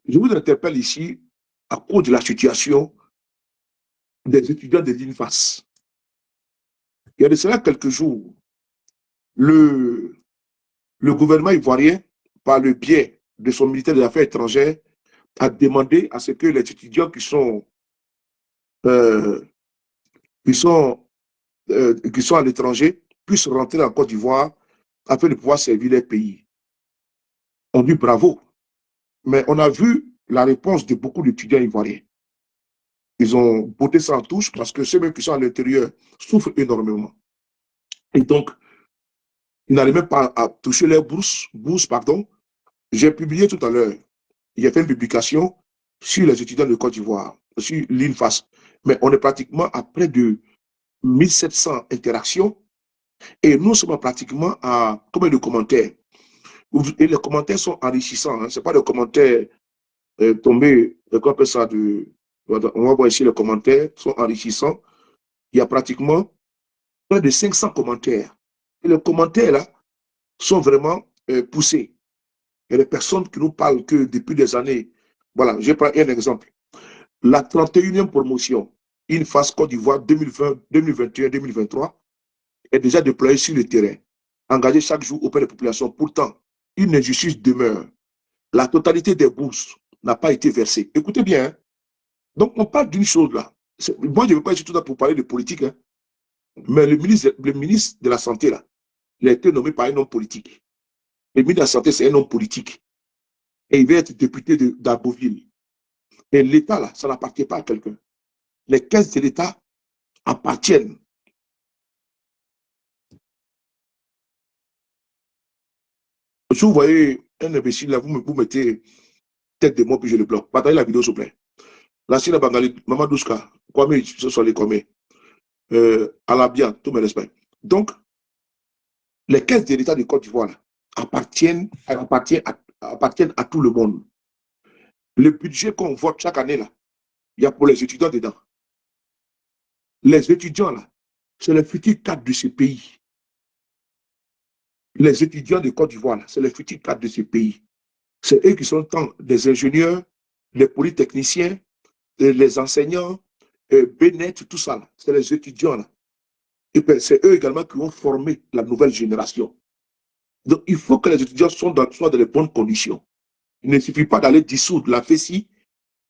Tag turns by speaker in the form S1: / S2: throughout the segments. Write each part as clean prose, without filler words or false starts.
S1: Je vous interpelle ici à cause de la situation des étudiants de l'INFAS. Il y a de cela quelques jours, le, le gouvernement ivoirien, par le biais de son ministère des Affaires étrangères, a demandé à ce que les étudiants euh, qui sont, qui sont à l'étranger puissent rentrer en Côte d'Ivoire afin de pouvoir servir les pays. On dit bravo, mais on a vu la réponse de beaucoup d'étudiants ivoiriens. Ils ont botté ça en touche parce que ceux-mêmes qui sont à l'intérieur souffrent énormément. Et donc, ils n'arrivent même pas à toucher leurs bourses, pardon. J'ai publié tout à l'heure, il y a fait une publication sur les étudiants de Côte d'Ivoire, sur l'INFAS. Mais on est pratiquement à près de 1700 interactions et nous sommes pratiquement à combien de commentaires? Et les commentaires sont enrichissants. Hein. Ce n'est pas des commentaires tombés, qu'on appelle ça de. On va voir ici les commentaires sont enrichissants. Il y a pratiquement près de 500 commentaires. Et les commentaires là sont vraiment poussés. Il y a des personnes qui nous parlent que depuis des années. Voilà, je prends un exemple. La 31e promotion, INFAS Côte d'Ivoire 2020, 2021, 2023, est déjà déployée sur le terrain, engagée chaque jour auprès des populations. Pourtant, une injustice demeure. La totalité des bourses n'a pas été versée. Écoutez bien, hein. Donc on parle d'une chose là. Moi, je ne veux pas être tout ça pour parler de politique, hein. Mais le ministre de la Santé, là, il a été nommé par un homme politique. Le ministre de la Santé, c'est un homme politique. Et il va être député d'Arboville. Et l'État, là, ça n'appartient pas à quelqu'un. Les caisses de l'État appartiennent. Si vous voyez un imbécile, là, vous mettez tête de moi, puis je le bloque. Partagez la vidéo, s'il vous plaît. La Sina Bangali, Maman Douska, Kwame, ce sont les Kwame. Alabia, tous mes respects. Donc, les caisses de l'État de Côte d'Ivoire appartiennent à tout le monde. Le budget qu'on vote chaque année, là, il y a pour les étudiants dedans. Les étudiants, là, c'est le futur cadre de ce pays. Les étudiants de Côte d'Ivoire, c'est le futur cadre de ce pays. C'est eux qui sont tant des ingénieurs, les polytechniciens, les enseignants, Bénet, tout ça, c'est les étudiants. Là. Et c'est eux également qui ont formé la nouvelle génération. Donc, il faut que les étudiants soient dans les bonnes conditions. Il ne suffit pas d'aller dissoudre la FESI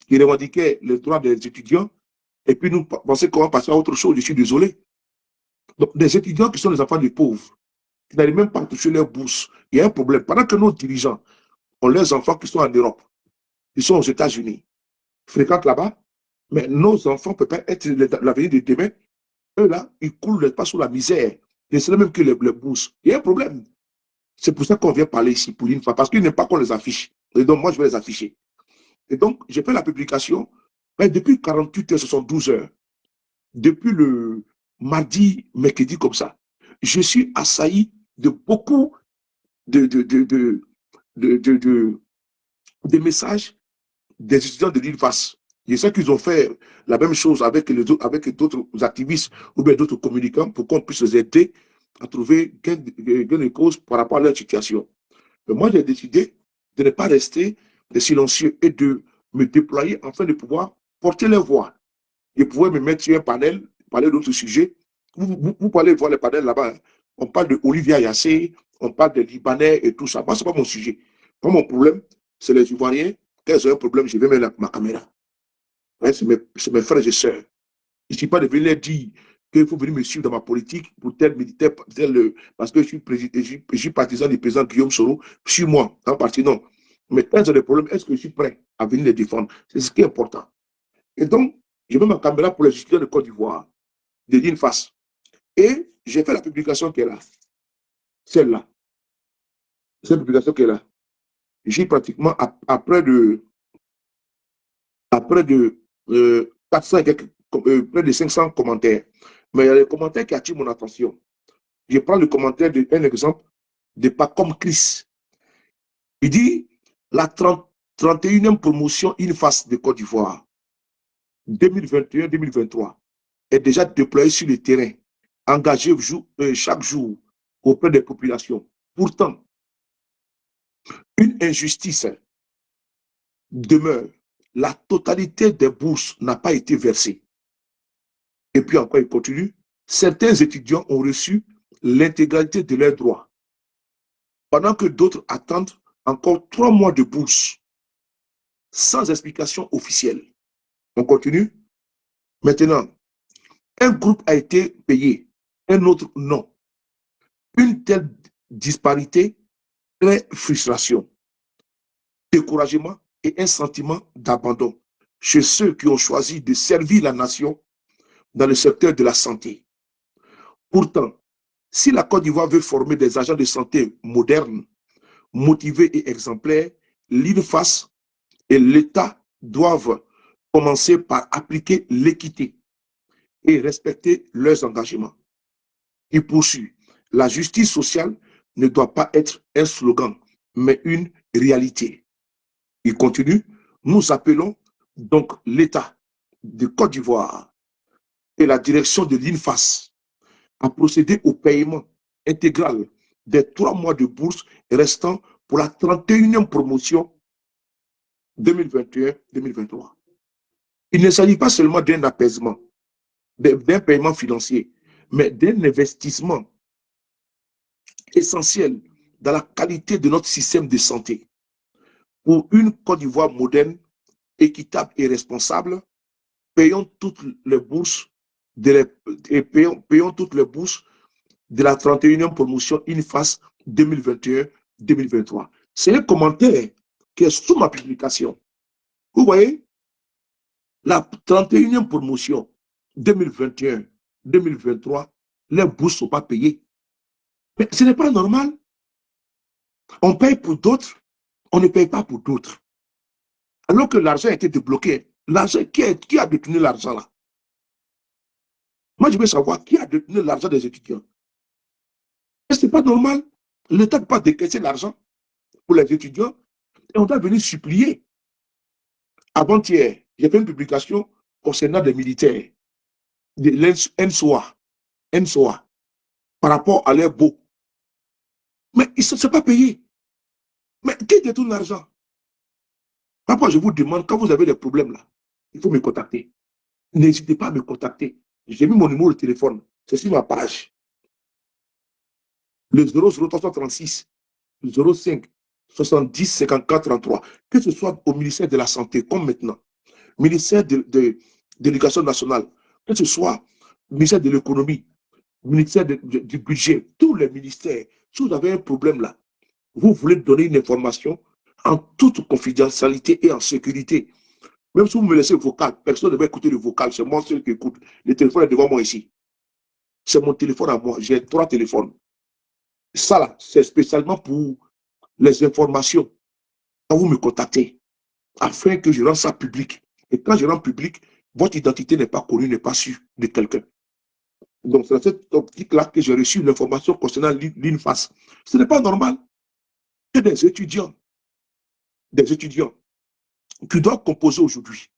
S1: qui revendiquait les droits des étudiants et puis nous penser qu'on va passer à autre chose. Je suis désolé. Donc, des étudiants qui sont les enfants des pauvres, qui n'arrivent même pas à toucher leur bourse, il y a un problème. Pendant que nos dirigeants ont leurs enfants qui sont en Europe, ils sont aux États-Unis, fréquentent là-bas, mais nos enfants ne peuvent pas être l'avenir de demain. Eux, là, ils coulent pas sous la misère. Et c'est même que les bourses. Il y a un problème. C'est pour ça qu'on vient parler ici pour une fois, parce qu'ils n'aiment pas qu'on les affiche. Et donc, moi, je vais les afficher. Et donc, j'ai fait la publication. Mais depuis 48 heures, ce sont 12 heures. Depuis le mardi, mercredi, comme ça, je suis assailli de beaucoup de, de, de, de, de messages des étudiants de l'ILFAS. Je sais qu'ils ont fait la même chose avec d'autres activistes ou bien d'autres communicants pour qu'on puisse les aider à trouver gain de cause par rapport à leur situation. Mais moi, j'ai décidé de ne pas rester silencieux et de me déployer afin de pouvoir porter leur voix et pouvoir me mettre sur un panel, parler d'autres sujets. Vous pouvez voir les panels là-bas. Hein. On parle de Olivia Yassé, on parle des Libanais et tout ça. Moi, ce n'est pas mon sujet. Moi, mon problème, c'est les Ivoiriens. Quand ils ont un problème, je vais mettre ma caméra. Ouais, c'est mes frères et sœurs. Je ne suis pas de venir dire qu'il faut venir me suivre dans ma politique pour tel militaire, parce que je suis partisan du président Guillaume Soro. Suis-moi, en partie, non. Mais quand ils ont des problèmes, est-ce que je suis prêt à venir les défendre? C'est ce qui est important. Et donc, je mets ma caméra pour les étudiants de Côte d'Ivoire, de l'INFAS. Et j'ai fait la publication qui est là. Celle-là. Cette publication qui est là. J'ai pratiquement, après de 400 près de 500 commentaires. Mais il y a des commentaires qui attirent mon attention. Je prends le commentaire d'un exemple de Pacom Chris. Il dit la 31e promotion INFAS de Côte d'Ivoire 2021-2023 est déjà déployée sur le terrain, engagée chaque jour auprès des populations. Pourtant, une injustice demeure. La totalité des bourses n'a pas été versée. Et puis encore, il continue. Certains étudiants ont reçu l'intégralité de leurs droits, pendant que d'autres attendent encore 3 mois de bourse, sans explication officielle. On continue. Maintenant, un groupe a été payé, un autre non. Une telle disparité crée frustration, découragement et un sentiment d'abandon chez ceux qui ont choisi de servir la nation dans le secteur de la santé. Pourtant, si la Côte d'Ivoire veut former des agents de santé modernes, motivés et exemplaires, l'INFAS et l'État doivent commencer par appliquer l'équité et respecter leurs engagements. Il poursuit. La justice sociale ne doit pas être un slogan, mais une réalité. Il continue. Nous appelons donc l'État de Côte d'Ivoire et la direction de l'INFAS à procéder au paiement intégral des 3 mois de bourse restants pour la 31e promotion 2021-2023. Il ne s'agit pas seulement d'un apaisement, d'un paiement financier, mais d'un investissement essentiel dans la qualité de notre système de santé. Pour une Côte d'Ivoire moderne, équitable et responsable, payons toutes les bourses payons toutes les bourses de la 31e promotion INFAS 2021-2023. C'est un commentaire qui est sous ma publication. Vous voyez, la 31e promotion 2021-2023, les bourses ne sont pas payées. Mais ce n'est pas normal. On paye pour d'autres, on ne paye pas pour d'autres. Alors que l'argent a été débloqué. L'argent, qui a détenu l'argent là? Moi, je veux savoir qui a détenu l'argent des étudiants. Ce n'est pas normal. L'État ne peut pas décaisser l'argent pour les étudiants et on doit venir supplier. Avant-hier, j'ai fait une publication concernant des militaires de l'ENSOA, par rapport à leur beau. Mais ils ne sont pas payés. Mais qui détourne l'argent? Parfois, je vous demande, quand vous avez des problèmes là, il faut me contacter. N'hésitez pas à me contacter. J'ai mis mon numéro de téléphone. C'est sur ma page. Le 00336 05 70 54 33. Que ce soit au ministère de la Santé, comme maintenant, ministère de l'Éducation nationale, que ce soit ministère de l'Économie, ministère du Budget, tous les ministères, si vous avez un problème là, vous voulez donner une information en toute confidentialité et en sécurité. Même si vous me laissez le vocal, personne ne va écouter le vocal, c'est moi seul qui écoute. Le téléphone est devant moi ici. C'est mon téléphone à moi, j'ai 3 téléphones. Ça là, c'est spécialement pour les informations. Quand vous me contactez, afin que je rende ça public. Et quand je rends public, votre identité n'est pas connue, n'est pas sûre de quelqu'un. Donc, c'est dans cette optique-là que j'ai reçu l'information concernant l'INFAS. Ce n'est pas normal que des étudiants qui doivent composer aujourd'hui,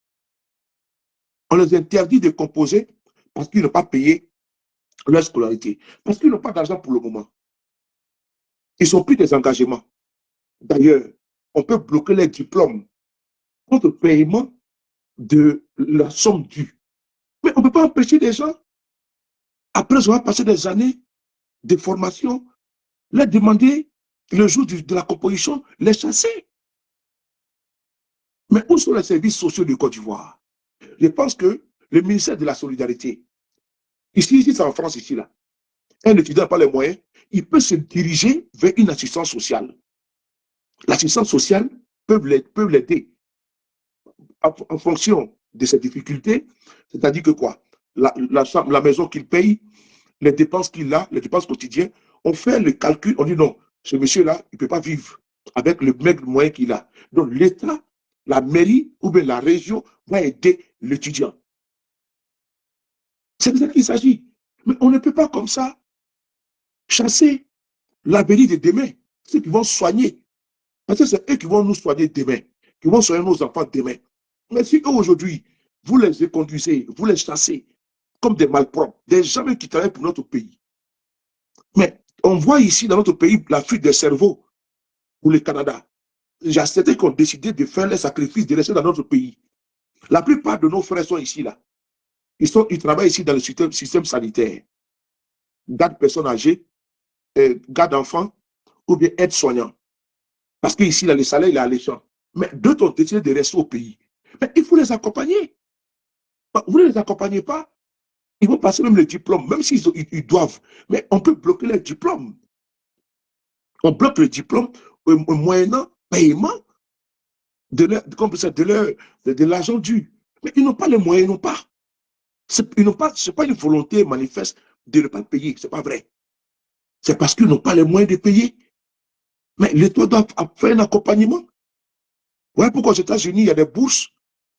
S1: on les interdit de composer parce qu'ils n'ont pas payé leur scolarité, parce qu'ils n'ont pas d'argent pour le moment. Ils ont pris des engagements. D'ailleurs, on peut bloquer les diplômes contre paiement de la somme due. Mais on ne peut pas empêcher les gens, après avoir passé des années de formation, les demander le jour de la composition, les chasser. Mais où sont les services sociaux de Côte d'Ivoire? Je pense que le ministère de la Solidarité, ici c'est en France, ici, là, un étudiant n'a pas les moyens, il peut se diriger vers une assistance sociale. L'assistance sociale peut l'aider en fonction de ses difficultés, c'est-à-dire que quoi? La maison qu'il paye, les dépenses qu'il a, les dépenses quotidiennes, on fait le calcul, on dit non, ce monsieur-là, il ne peut pas vivre avec le maigre moyen qu'il a. Donc l'État, la mairie ou bien la région va aider l'étudiant. C'est de ça qu'il s'agit. Mais on ne peut pas comme ça chasser l'avenir de demain, ceux qui vont soigner. Parce que c'est eux qui vont nous soigner demain, qui vont soigner nos enfants demain. Mais si aujourd'hui, vous les conduisez, vous les chassez comme des malpropres, des gens qui travaillent pour notre pays. Mais on voit ici dans notre pays la fuite des cerveaux pour le Canada. j'ai certains qui ont décidé de faire les sacrifices, de rester dans notre pays. La plupart de nos frères sont ici, là. Ils travaillent ici dans le système sanitaire. Garde personnes âgées, garde enfants, ou bien aide-soignants. Parce qu'ici, là, le salaire, il est alléchant. Mais d'autres ont décidé de rester au pays. Mais il faut les accompagner. Vous ne les accompagnez pas, ils vont passer même le diplôme, même s'ils ils doivent. Mais on peut bloquer les diplômes. On bloque le diplôme moyennant paiement de l'argent dû. Mais ils n'ont pas les moyens, ils n'ont pas. Ce n'est pas une volonté manifeste de ne pas payer, ce n'est pas vrai. C'est parce qu'ils n'ont pas les moyens de payer. Mais l'État doit faire un accompagnement. Voilà pourquoi aux États-Unis, il y a des bourses,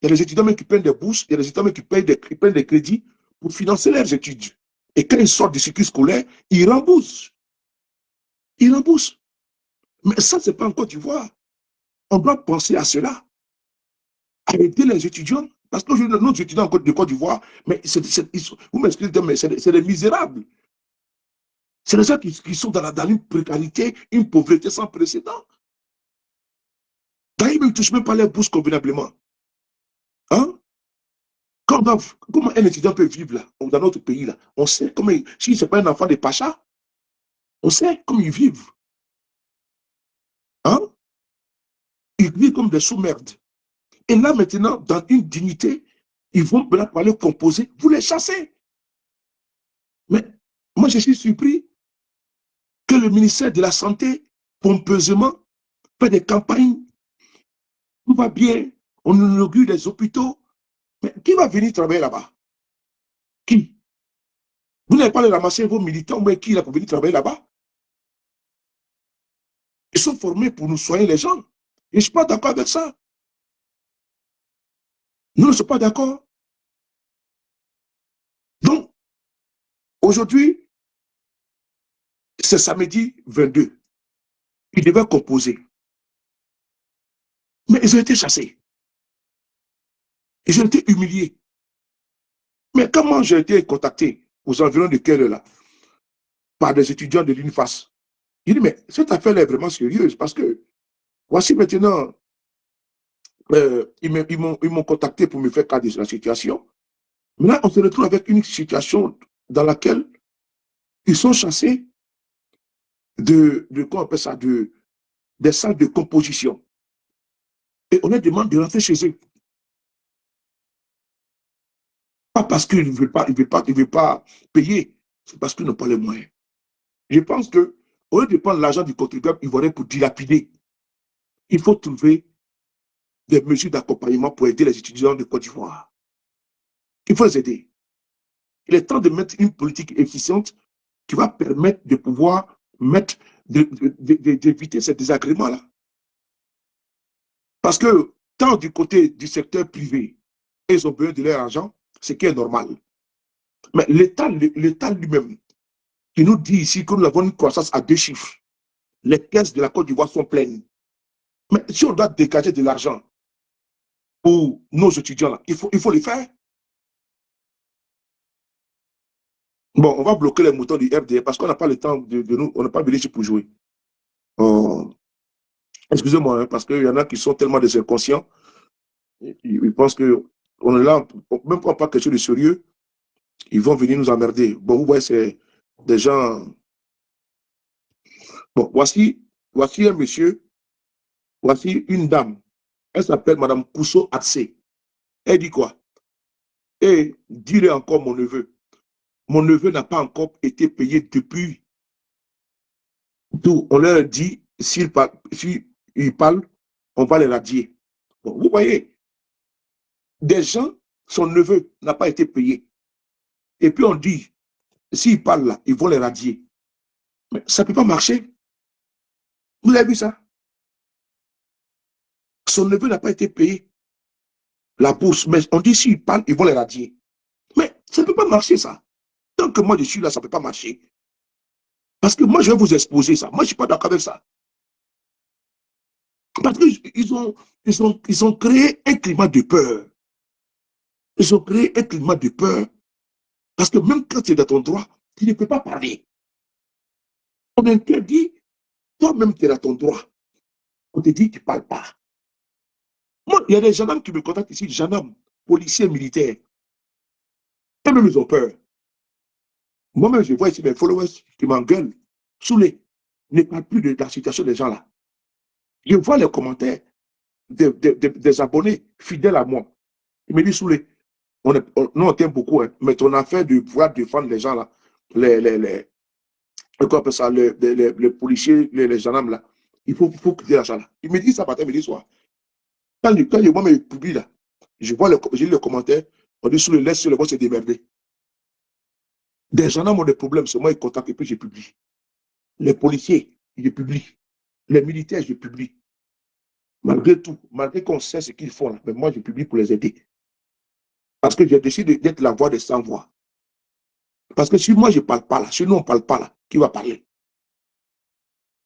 S1: il y a des étudiants qui prennent des bourses, il y a des étudiants qui prennent des crédits pour financer leurs études. Et quand ils sortent du cycle scolaire, ils remboursent. Ils remboursent. Mais ça, ce n'est pas en Côte d'Ivoire. On doit penser à cela. Arrêter les étudiants. Parce que nos étudiants de Côte d'Ivoire, mais vous m'excusez, mais c'est des misérables. C'est des gens qui sont dans une précarité, une pauvreté sans précédent. D'ailleurs, ils ne touchent même pas les bourses convenablement. Hein? Comment un étudiant peut vivre là, dans notre pays là? On sait comment, si ce n'est pas un enfant de Pacha, on sait comment ils vivent. Hein? Ils vivent comme des sous-merdes. Et là maintenant, dans une dignité, ils vont pour aller composer, vous les chassez. Mais moi je suis surpris que le ministère de la Santé, pompeusement, fait des campagnes, tout va bien, on inaugure des hôpitaux, mais qui va venir travailler là-bas? Qui? Vous n'avez pas les ramasser vos militants, mais qui là pour venir travailler là-bas? Ils sont formés pour nous soigner les gens. Et je ne suis pas d'accord avec ça. Nous ne sommes pas d'accord. Donc, aujourd'hui, c'est samedi 22. Ils devaient composer. Mais ils ont été chassés. Ils ont été humiliés. Mais comment j'ai été contacté aux environs de quelle heure là? Par des étudiants de l'UNIFAS. Il dit, mais cette affaire-là est vraiment sérieuse parce que voici maintenant, ils m'ont contacté pour me faire cas de la situation. Maintenant, on se retrouve avec une situation dans laquelle ils sont chassés comment on appelle ça, des salles de composition. Et on leur demande de rentrer chez eux. Pas parce qu'ils ne veulent pas payer, c'est parce qu'ils n'ont pas les moyens. Je pense que, au lieu de prendre l'argent du contribuable ivoirien pour dilapider, il faut trouver des mesures d'accompagnement pour aider les étudiants de Côte d'Ivoire. Il faut les aider. Il est temps de mettre une politique efficiente qui va permettre de pouvoir d'éviter ces désagréments-là. Parce que tant du côté du secteur privé, ils ont besoin de leur argent, ce qui est normal. Mais l'État lui-même, qui nous dit ici que nous avons une croissance à 2 chiffres, les caisses de la Côte d'Ivoire sont pleines. Mais si on doit dégager de l'argent pour nos étudiants, là, il faut le faire. Bon, on va bloquer les moutons du RDA parce qu'on n'a pas le temps de nous, on n'a pas venu ici pour jouer. Excusez-moi, hein, parce qu'il y en a qui sont tellement des inconscients, ils pensent qu'on est là, même quand on parle quelque chose de sérieux, ils vont venir nous emmerder. Bon, vous voyez, c'est des gens. Bon, voici un monsieur, voici une dame. Elle s'appelle Madame Kousso Atsé. Elle dit quoi? Et dis-le encore mon neveu. Mon neveu n'a pas encore été payé depuis tout. On leur dit, s'il parle, on va les radier. Bon, vous voyez, des gens, son neveu n'a pas été payé. Et puis on dit, s'il parle là, ils vont les radier. Mais ça ne peut pas marcher. Vous avez vu ça? Son neveu n'a pas été payé. La bourse, mais on dit, s'il parle, ils vont les radier. Mais ça ne peut pas marcher, ça. Tant que moi je suis là, ça ne peut pas marcher. Parce que moi, je vais vous exposer ça. Moi, je ne suis pas d'accord avec ça. Parce qu'ils ont créé un climat de peur. Ils ont créé un climat de peur. Parce que même quand tu es dans ton droit, tu ne peux pas parler. On interdit, toi-même, tu es dans ton droit. On te dit, tu ne parles pas. Moi, il y a des gendarmes qui me contactent ici, gendarmes, policiers, militaires. Eux-mêmes, ils ont peur. Moi-même, je vois ici mes followers qui m'engueulent, saoulés. Ne parlent plus de la situation des gens là. Je vois les commentaires des abonnés fidèles à moi. Ils me disent, saoulés, nous on t'aime beaucoup, hein, mais ton affaire de pouvoir défendre les gens là, comment on appelle ça, les policiers, les gendarmes là, il faut quitter la salle là. Ils me disent ça matin, midi, soir. Quand moi me publie là, j'ai lu les commentaires, on dit sous le laisse sur le boss se démerder. Des gendarmes ont des problèmes, c'est moi ils contactent et puis je publie. Les policiers, je publie. Les militaires, je publie. Malgré tout, malgré qu'on sait ce qu'ils font là, mais moi je publie pour les aider. Parce que j'ai décidé d'être la voix des sans-voix. Parce que si moi je ne parle pas là, si nous on ne parle pas là, qui va parler?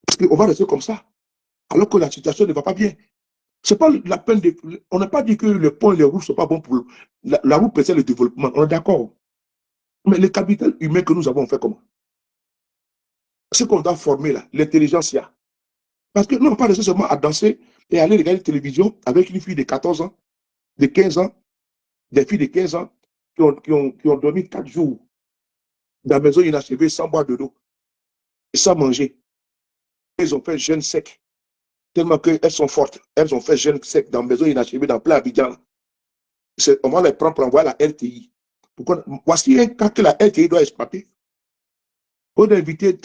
S1: Parce qu'on va rester comme ça, alors que la situation ne va pas bien. C'est pas la peine de. On n'a pas dit que les ponts et les routes ne sont pas bons pour. La route précède le développement, on est d'accord. Mais le capital humain que nous avons, on fait comment? Ce qu'on doit former là, l'intelligence, il y a. Parce que nous, on pas rester seulement à danser et aller regarder la télévision avec une fille de 14 ans, de 15 ans, des filles de 15 ans qui ont dormi 4 jours dans la maison inachevée sans boire de l'eau et sans manger. Elles ont fait jeûne sec, tellement qu'elles sont fortes. Elles ont fait jeûne sec dans la maison inachevée, dans plein Abidjan. On va les prendre pour envoyer la RTI. Voici un cas que la RTI doit exploiter. On a invité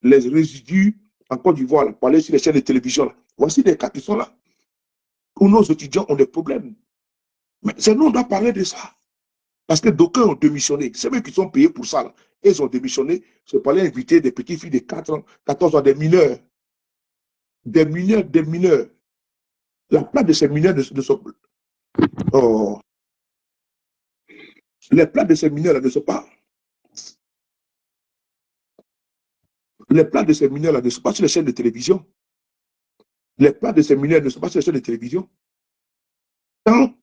S1: les résidus en Côte d'Ivoire pour aller sur les chaînes de télévision. Là. Voici des cas qui sont là, où nos étudiants ont des problèmes. Mais c'est nous, on doit parler de ça. Parce que d'aucuns ont démissionné. C'est eux qui sont payés pour ça. Là. Ils ont démissionné. C'est pour aller inviter des petites filles de 4 ans, 14 ans, des mineurs. Des mineurs, des mineurs. La plate de ces mineurs ne sont pas. Oh, les plates de ces mineurs-là ne sont pas. Les plates de ces mineurs-là ne sont pas sur les chaînes de télévision. Les plates de ces mineurs ne sont pas sur les chaînes de télévision. Quand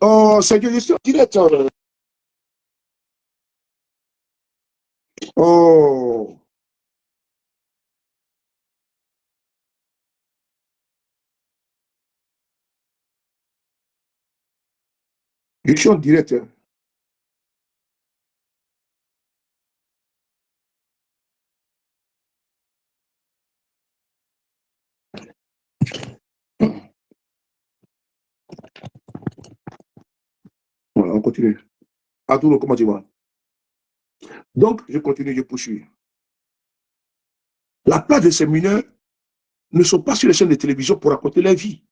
S1: oh, c'est que je suis en direct. Oh, je suis en direct. Voilà, on continue. Arturo, comment tu vas? Donc, je continue, je poursuis. La plupart de ces mineurs ne sont pas sur les chaînes de télévision pour raconter leur vie,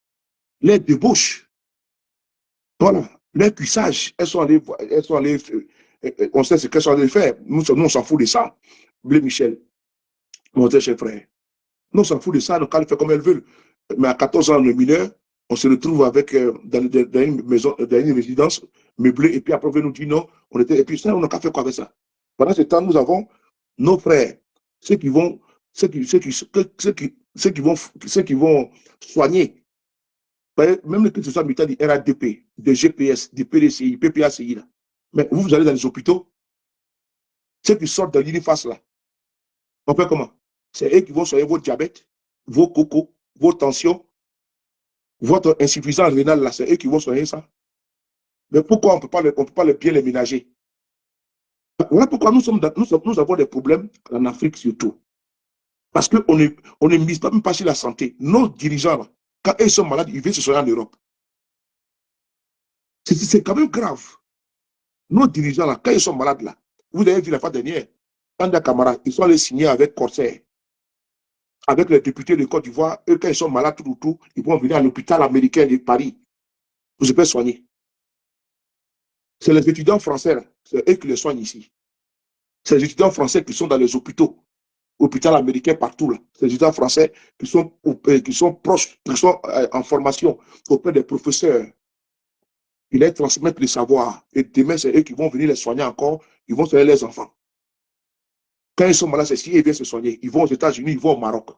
S1: leur débauche. Voilà, leur cuissage. Elles sont allées, on sait ce qu'elles sont allées faire. Nous, on s'en fout de ça. Blé Michel, mon très cher frère. Nous, on s'en fout de ça, donc elles font comme elles veulent. Mais à 14 ans, le mineur, on se retrouve avec, dans une maison, dans une résidence meublée, et puis après, on veut nous dire non, et puis ça, on n'a qu'à faire quoi avec ça? Pendant ce temps, nous avons nos frères, ceux qui vont, ceux qui vont soigner, même que ce soit militaire du RADP, de GPS, du PDCI, PPACI, là. Mais vous allez dans les hôpitaux, ceux qui sortent de l'uniface, là, on fait comment? C'est eux qui vont soigner vos diabètes, vos cocos, vos tensions, votre insuffisance rénale, là, c'est eux qui vont soigner ça. Mais pourquoi on peut pas bien les ménager? Voilà pourquoi nous avons des problèmes en Afrique surtout. Parce qu'on ne mise pas même pas sur la santé. Nos dirigeants, là, quand ils sont malades, ils viennent se soigner en Europe. C'est quand même grave. Nos dirigeants, là, quand ils sont malades, là, vous avez vu la fois dernière, Tanda Camara, ils sont allés signer avec Corsair, avec les députés de Côte d'Ivoire. Eux, quand ils sont malades, tout, ils vont venir à l'hôpital américain de Paris pour se faire soigner. C'est les étudiants français, c'est eux qui les soignent ici. C'est les étudiants français qui sont dans les hôpitaux américains partout. Là. C'est les étudiants français qui sont proches, qui sont en formation auprès des professeurs. Ils les transmettent le savoir. Et demain, c'est eux qui vont venir les soigner encore. Ils vont soigner les enfants. Quand ils sont malades, c'est si ils viennent se soigner. Ils vont aux États-Unis, ils vont au Maroc.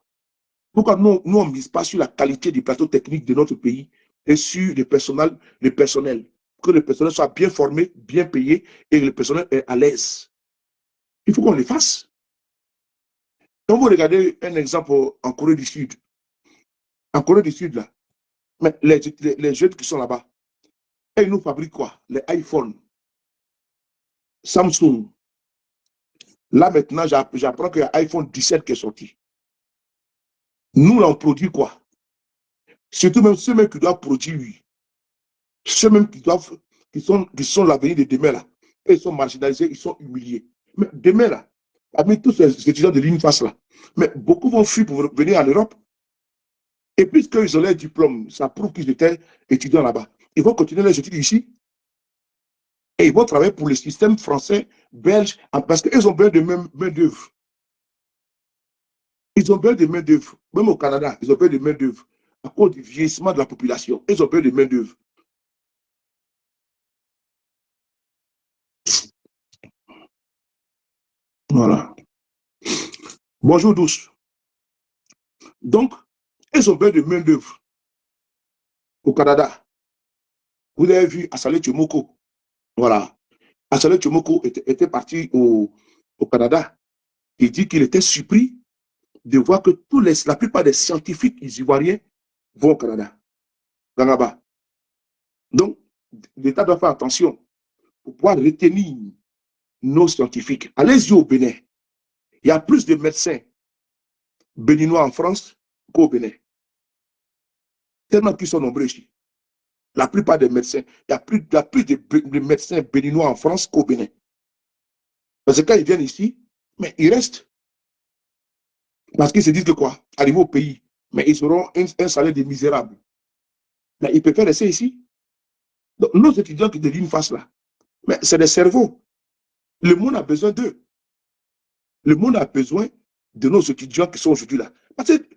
S1: Pourquoi nous on ne mise pas sur la qualité du plateau technique de notre pays et sur le personnel, que le personnel soit bien formé, bien payé et que le personnel est à l'aise. Il faut qu'on le fasse. On va regarder un exemple en Corée du Sud. En Corée du Sud, là, mais les jeunes qui sont là-bas, ils nous fabriquent quoi? Les iPhones, Samsung. Là, maintenant, j'apprends qu'il y a iPhone 17 qui est sorti. Nous, là, on produit quoi? Surtout même ceux qui doivent produire, ceux qui sont l'avenir de demain, là. Et ils sont marginalisés, ils sont humiliés. Mais demain, là, parmi tous ces étudiants de l'UNIFAS, là, mais beaucoup vont fuir pour venir en Europe. Et puisqu'ils ont leur diplôme, ça prouve qu'ils étaient étudiants là-bas. Ils vont continuer leurs études ici et ils vont travailler pour le système français, belge, parce qu'ils ont besoin de main-d'œuvre. Ils ont besoin de main-d'œuvre. Même au Canada, ils ont besoin de main-d'œuvre. À cause du vieillissement de la population, ils ont besoin de main-d'œuvre. Voilà. Bonjour, douce. Donc, ils ont besoin de main-d'œuvre au Canada. Vous avez vu Assalé Tchomoko. Voilà. Assalé Tchomoko était parti au Canada. Il dit qu'il était surpris de voir que la plupart des scientifiques ivoiriens vont au Canada, là-bas. Donc, l'État doit faire attention pour pouvoir retenir nos scientifiques. Allez-y au Bénin. Il y a plus de médecins béninois en France qu'au Bénin. Tellement qu'ils sont nombreux ici. La plupart des médecins, il y a plus de médecins béninois en France qu'au Bénin. Parce que quand ils viennent ici, mais ils restent. Parce qu'ils se disent que quoi? Arriver au pays, mais ils auront un salaire de misérable. Mais ils préfèrent rester ici. Donc, nos étudiants qui de l'UNIFAS là, mais c'est des cerveaux. Le monde a besoin d'eux. Le monde a besoin de nos étudiants qui sont aujourd'hui là. Parce que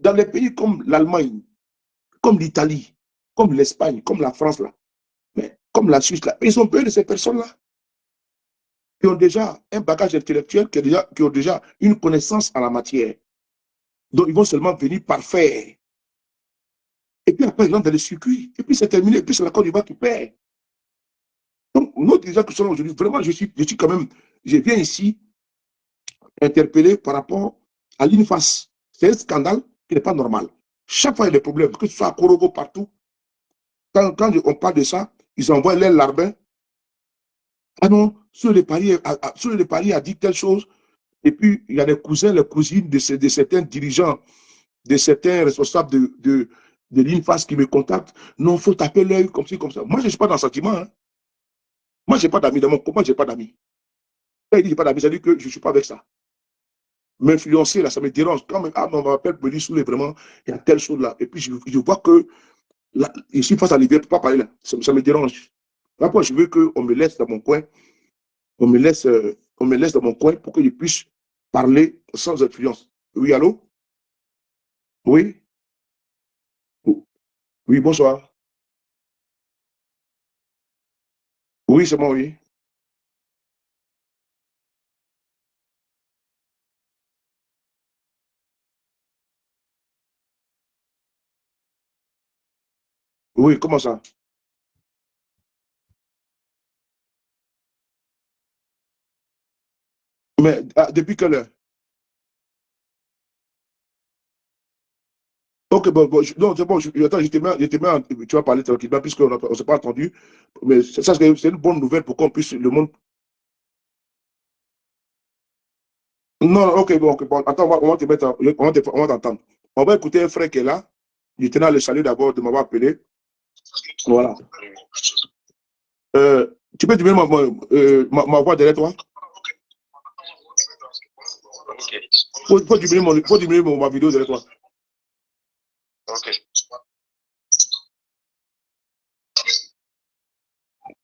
S1: dans les pays comme l'Allemagne, comme l'Italie, comme l'Espagne, comme la France là, mais comme la Suisse là, ils ont besoin de ces personnes-là qui ont déjà un bagage intellectuel, qui ont déjà une connaissance en la matière. Donc ils vont seulement venir parfaire. Et puis après, ils rentrent dans le circuit. Et puis c'est terminé. Et puis c'est la Côte d'Ivoire qui perd. Donc, nos dirigeants qui sont là aujourd'hui, vraiment, je suis quand même, je viens ici interpellé par rapport à l'UNIFAS. C'est un scandale qui n'est pas normal. Chaque fois, il y a des problèmes, que ce soit à Korogo, partout. Quand on parle de ça, ils envoient les larbins. Ah non, sur le pari a dit telle chose. Et puis, il y a les cousins, les cousines de certains dirigeants, de certains responsables de l'UNIFAS qui me contactent. Non, il faut taper l'œil comme ci, comme ça. Moi, je ne suis pas dans le sentiment. Hein. Moi, je n'ai pas d'amis dans mon coin. Moi, je n'ai pas d'amis. Quand il dit que je n'ai pas d'amis, ça dit que je ne suis pas avec ça. M'influencer, là, ça me dérange. Quand même, ah, on m'appelle Beli Soulé, vraiment, il y a telle chose là. Et puis, je vois que là, je suis face à l'hiver, je ne peux pas parler là. Ça me dérange. Après, je veux qu'on me laisse dans mon coin. On me laisse dans mon coin pour que je puisse parler sans influence. Oui, allô? Oui? Oui, bonsoir. Oui, c'est moi, oui. Oui, comment ça? Mais depuis quelle heure? Ok, bon, non, c'est bon, attends, tu vas parler tranquillement, puisqu'on ne s'est pas entendu. Mais ça, c'est une bonne nouvelle pour qu'on puisse, le monde. Non, ok, bon, ok, bon, attends, on va te mettre, on va t'entendre. On va écouter un frère qui est là. Je tenais à le saluer d'abord de m'avoir appelé. Voilà. Tu peux diminuer ma voix derrière toi? Faut diminuer ma vidéo derrière toi.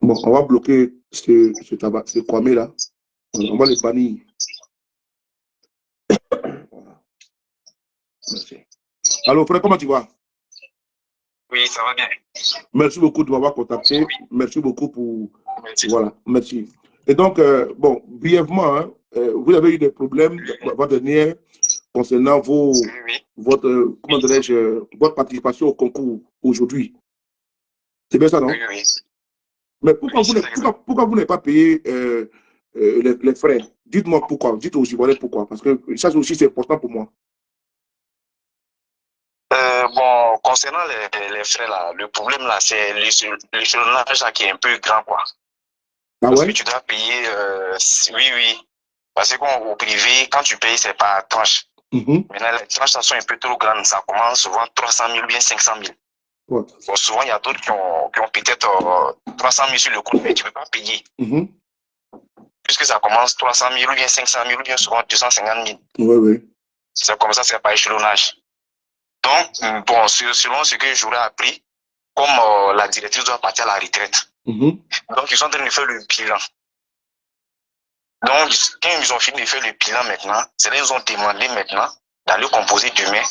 S1: Bon, on va bloquer ce Kwame là. On va le bannir. Voilà. Merci. Alors, frère, comment tu vas?
S2: Oui, ça va bien.
S1: Merci beaucoup de m'avoir contacté. Merci beaucoup pour. Merci. Voilà, merci. Et donc, bon, brièvement, hein, vous avez eu des problèmes votre dernière concernant comment dirais-je, votre participation au concours aujourd'hui. C'est bien ça, non?
S2: Oui, oui.
S1: Mais pourquoi vous n'avez pas payé les frais. Dites-moi pourquoi. Dites aux Ivoiriens pourquoi. Parce que ça aussi, c'est important pour moi.
S2: Bon, concernant les frais là, le problème là, c'est l'échelonnage là qui est un peu grand, quoi.
S1: Ah
S2: Parce que
S1: ouais?
S2: tu dois payer, oui, oui. Parce qu'au privé, quand tu payes, c'est par tranche. Maintenant, les tranches ça sont un peu trop grandes. Ça commence souvent 300 000 ou bien 500 000.
S1: What?
S2: Bon, souvent, il y a d'autres qui ont peut-être 300 000 sur le compte, mais tu ne peux pas payer. Puisque ça commence 300 000 ou bien 500 000 ou bien souvent 250 000.
S1: Oui, oui.
S2: C'est comme ça, c'est par échelonnage. Donc, bon, selon ce que j'aurais appris, comme la directrice doit partir à la retraite. Donc, ils sont en train de faire le bilan. Donc, quand ils ont fini de faire le bilan maintenant, c'est là qu'ils nous ont demandé maintenant d'aller composer demain.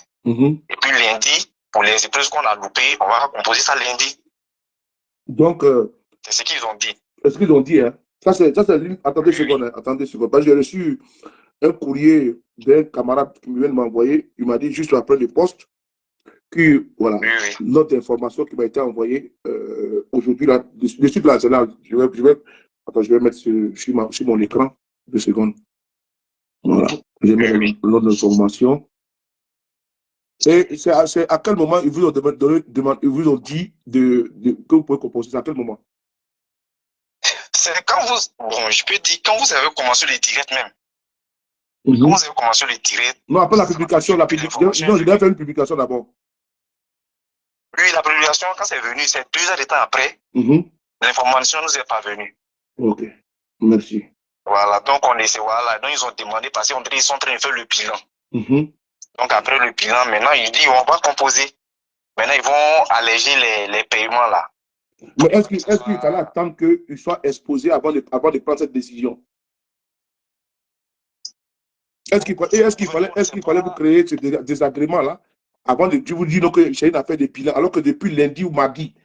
S2: Et puis lundi, pour les épreuves qu'on a loupées, on va composer ça lundi.
S1: Donc,
S2: c'est ce qu'ils ont dit.
S1: C'est ce qu'ils ont dit, hein. Ça, c'est attendez une seconde, hein, attendez une seconde. Parce que j'ai reçu un courrier d'un camarade qui vient de m'envoyer. Il m'a dit juste après le poste que, voilà, notre information qui m'a été envoyée aujourd'hui, là, dessus de la là, attends, je vais mettre sur mon écran, 2 secondes. Voilà, j'ai mis l'autre information. Et c'est à quel moment ils vous ont ils vous ont dit que vous pouvez composer? C'est à quel moment?
S2: C'est quand vous, bon, je peux dire, quand vous avez commencé le direct même. Quand vous avez commencé le direct.
S1: Non, après la publication, non, je dois faire une publication d'abord.
S2: Oui, la publication, quand c'est venu, c'est 2 heures de temps après. L'information ne nous est pas venue.
S1: Ok, merci.
S2: Voilà, donc on essaie, voilà, donc ils ont demandé parce qu'ils sont en train de faire le bilan. Donc après le bilan, maintenant, ils disent on va composer. Maintenant, ils vont alléger les paiements là.
S1: Mais est-ce qu'il fallait attendre qu'il soit exposé avant de prendre cette décision? Est-ce qu'il fallait vous créer ce désagrément-là avant de vous dire que j'ai une affaire de bilan, alors que depuis lundi ou mardi,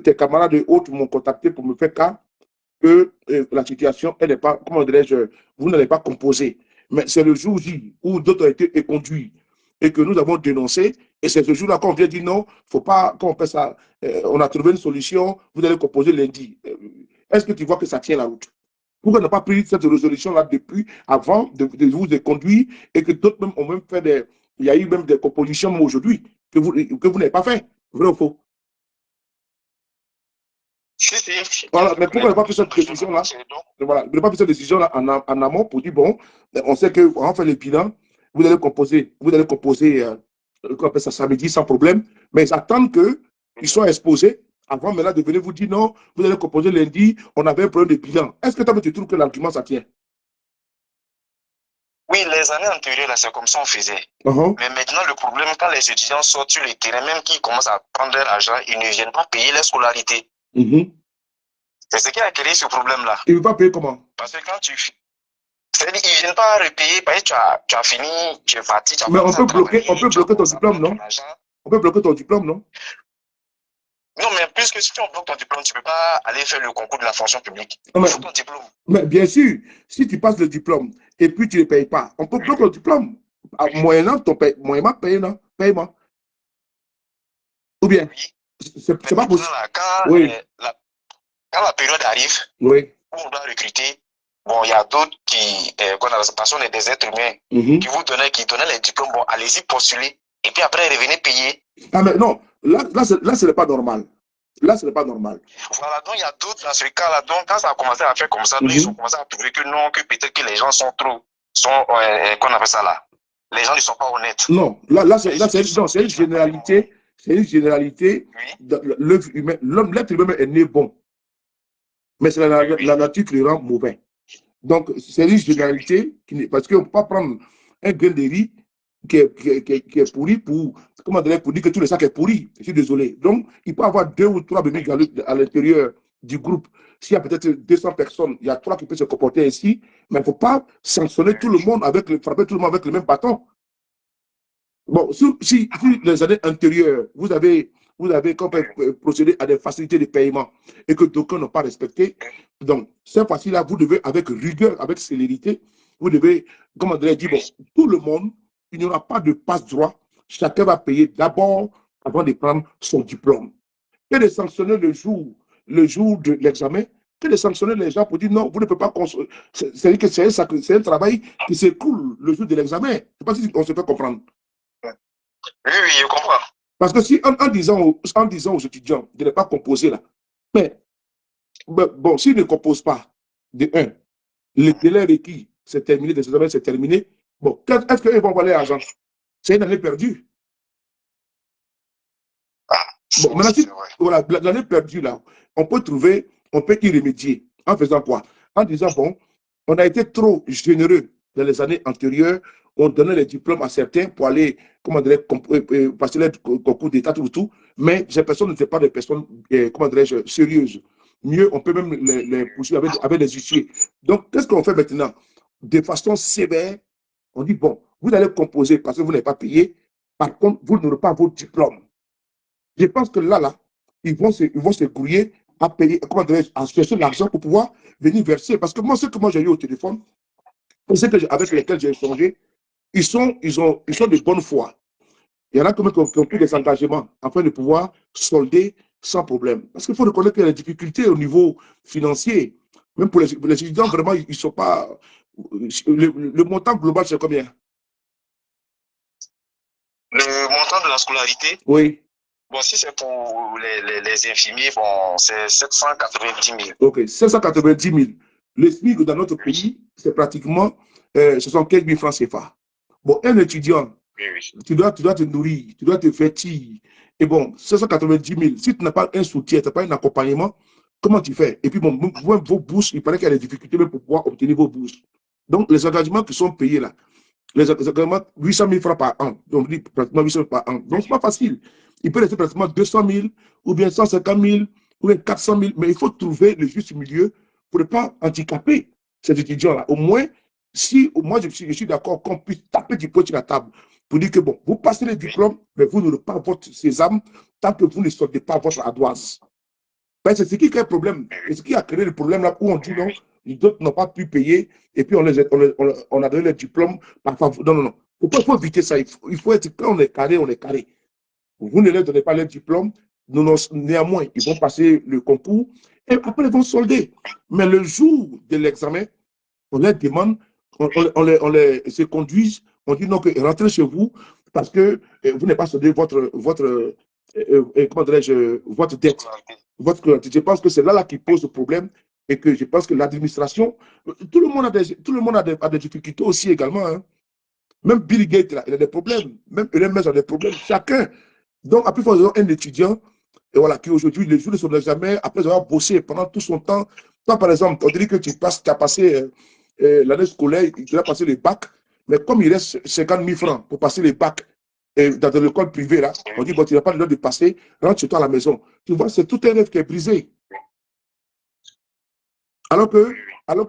S1: tes camarades et autres m'ont contacté pour me faire cas que la situation, elle n'est pas, comment dirais-je, vous n'allez pas composer. Mais c'est le jour où d'autres ont été éconduits et que nous avons dénoncé. Et c'est ce jour-là qu'on vient dire non, il ne faut pas qu'on fait ça. On a trouvé une solution, vous allez composer lundi. Est-ce que tu vois que ça tient la route? Pourquoi n'a pas pris cette résolution-là depuis, avant de vous conduire et que d'autres même ont même fait il y a eu même des compositions aujourd'hui que vous n'avez pas fait? Vrai ou faux? Voilà, mais pourquoi n'a pas pris cette décision-là? Voilà, n'a pas pris cette décision-là en amont pour dire bon, on sait qu'on fait le bilan, vous allez composer qu'on appelle ça samedi sans problème, mais ils attendent qu'ils soient exposés avant maintenant de venir vous dire non, vous allez composer lundi, on avait un problème de bilan. Est-ce que tu trouves que l'argument ça tient?
S2: Oui, les années antérieures, là, c'est comme ça on faisait. Mais maintenant, le problème, quand les étudiants sortent sur le terrain, même qu'ils commencent à prendre leur argent, ils ne viennent pas payer leur scolarité. C'est ce qui a créé ce problème-là.
S1: Ils ne veulent pas payer comment?
S2: Parce que quand tu... C'est-à-dire qu'ils ne viennent pas repayer parce que tu as fini, tu es parti.
S1: Mais on peut bloquer ton diplôme, non? On peut bloquer ton diplôme, non?
S2: Non, mais puisque si on bloque ton diplôme, tu ne peux pas aller faire le concours de la fonction publique.
S1: Il faut ton diplôme. Mais bien sûr, si tu passes le diplôme et puis tu ne payes pas, on peut bloquer le diplôme. Moyennant ton paiement. Ou bien, c'est pas possible.
S2: Quand la période arrive, où on doit recruter, bon, il y a d'autres qui, parce qu'on est des êtres humains, qui donnaient les diplômes, bon, allez-y postuler, et puis après, revenez payer.
S1: Ah, mais non, là ce n'est pas normal. Là, ce n'est pas normal.
S2: Voilà, donc il y a d'autres dans ce cas-là. Donc, quand ça a commencé à faire comme ça, ils ont commencé à trouver que non, que peut-être que les gens sont qu'on appelle ça là. Les gens ne sont pas honnêtes.
S1: Non, là c'est une généralité. C'est une généralité. L'être humain est né bon. Mais c'est la nature qui le rend mauvais. Donc, c'est une généralité parce qu'on ne peut pas prendre un grain de riz qui est pourri pour dire que tout le sac est pourri. Je suis désolé. Donc, il peut y avoir 2 ou 3 bébés à l'intérieur du groupe. S'il y a peut-être 200 personnes, il y a 3 qui peuvent se comporter ainsi, mais il ne faut pas sanctionner tout le monde frapper tout le monde avec le même bâton. Bon, si les années antérieures, vous avez procédé à des facilités de paiement et que d'aucuns n'ont pas respecté, donc cette fois-ci-là, vous devez, avec rigueur, avec célérité, vous devez, comment dire, bon, tout le monde, il n'y aura pas de passe-droit, chacun va payer d'abord avant de prendre son diplôme. Et de sanctionner le jour de l'examen, que de sanctionner les gens pour dire non, vous ne pouvez pas construire. C'est-à-dire que c'est un travail qui s'écoule le jour de l'examen. Je ne sais pas si on se fait comprendre.
S2: Oui, oui, je comprends.
S1: Parce que si en disant aux étudiants de ne pas composer là, mais bon, s'ils ne composent pas, de un, le délai requis, c'est terminé, des examens, c'est terminé. Bon, est-ce qu'ils vont voler l'argent? C'est une année perdue. Bon, maintenant, voilà, l'année perdue, là, on peut y remédier. En faisant quoi? En disant, bon, on a été trop généreux dans les années antérieures, on donnait les diplômes à certains pour aller, comment dirais, passer les concours d'État, tout, mais ces personnes n'étaient pas des personnes, comment dirais-je, sérieuses. Mieux, on peut même les poursuivre avec les huissiers. Donc, qu'est-ce qu'on fait maintenant? De façon sévère, on dit, bon, vous allez composer parce que vous n'avez pas payé, par contre, vous n'aurez pas vos diplômes. Je pense que là, ils vont se grouiller à payer, à chercher l'argent pour pouvoir venir verser. Parce que moi, ce que j'ai eu au téléphone, avec lesquels j'ai échangé, ils sont de bonne foi. Il y en a qui ont pris des engagements afin de pouvoir solder sans problème. Parce qu'il faut reconnaître qu'il y a des difficultés au niveau financier. Même pour les étudiants, vraiment, ils ne sont pas. Le montant global, c'est combien?
S2: Le montant de la scolarité?
S1: Oui.
S2: Bon, si c'est pour les infirmiers, bon, c'est 790 000.
S1: OK, 790 000. Le SMIC dans notre pays, c'est pratiquement 75 000 francs CFA. Bon, un étudiant,
S2: oui. Tu
S1: dois te nourrir, tu dois te vêtir. Et bon, 790 000, si tu n'as pas un soutien, tu n'as pas un accompagnement, comment tu fais? Et puis, bon, vos bourses, il paraît qu'il y a des difficultés même pour pouvoir obtenir vos bourses. Donc, les engagements qui sont payés là, les engagements, 800 000 francs par an. Donc, on dit pratiquement 800 000 par an. Donc, ce n'est pas facile. Il peut rester pratiquement 200 000 ou bien 150 000 ou bien 400 000. Mais il faut trouver le juste milieu pour ne pas handicaper ces étudiants-là. Au moins, si moi je suis d'accord qu'on puisse taper du poing sur la table pour dire que bon, vous passez les diplômes, mais vous n'aurez pas votre sésame tant que vous ne sortez pas votre ardoise. Ben, c'est ce qui crée le problème. C'est ce qui a créé le problème là où on dit non, les autres n'ont pas pu payer et puis on a donné les diplômes par faveur. Non. Il faut éviter ça. Il faut être, quand on est carré, on est carré. Vous ne leur donnez pas les diplômes, néanmoins, ils vont passer le concours et après ils vont solder. Mais le jour de l'examen, on les demande, on les se conduise, on dit non, que rentrez chez vous parce que vous n'avez pas soldé votre comment dirais-je, votre dette. Je pense que c'est là qui pose le problème et que je pense que l'administration, tout le monde a des difficultés aussi également. Hein. Même Bill Gates, là, il a des problèmes. Même Elon Musk a des problèmes. Chacun. Donc, après, il faut un étudiant et voilà, qui aujourd'hui, le jour de son examen, après avoir bossé pendant tout son temps, toi, par exemple, on dirait que tu as passé l'année scolaire, tu as passé le bac, mais comme il reste 50 000 francs pour passer le bac dans l'école privée, là, on dit, bon, tu n'as pas le droit de passer, rentre chez toi à la maison. Tu vois, c'est tout un rêve qui est brisé. Alors que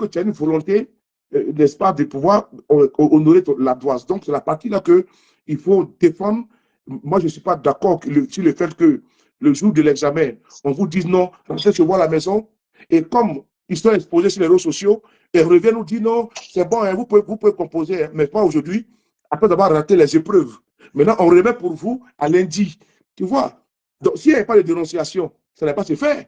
S1: tu as une volonté, n'est-ce pas, de pouvoir honorer la droite. Donc, c'est la partie là qu'il faut défendre. Moi, je ne suis pas d'accord sur le fait que le jour de l'examen, on vous dise non, rentrez chez vous à la maison. Et comme ils sont exposés sur les réseaux sociaux, ils reviennent nous dire non, c'est bon, hein, vous pouvez composer, hein, mais pas aujourd'hui, après avoir raté les épreuves. Maintenant, on remet pour vous à lundi. Tu vois? Donc, s'il n'y avait pas de dénonciation, ça n'allait pas se faire.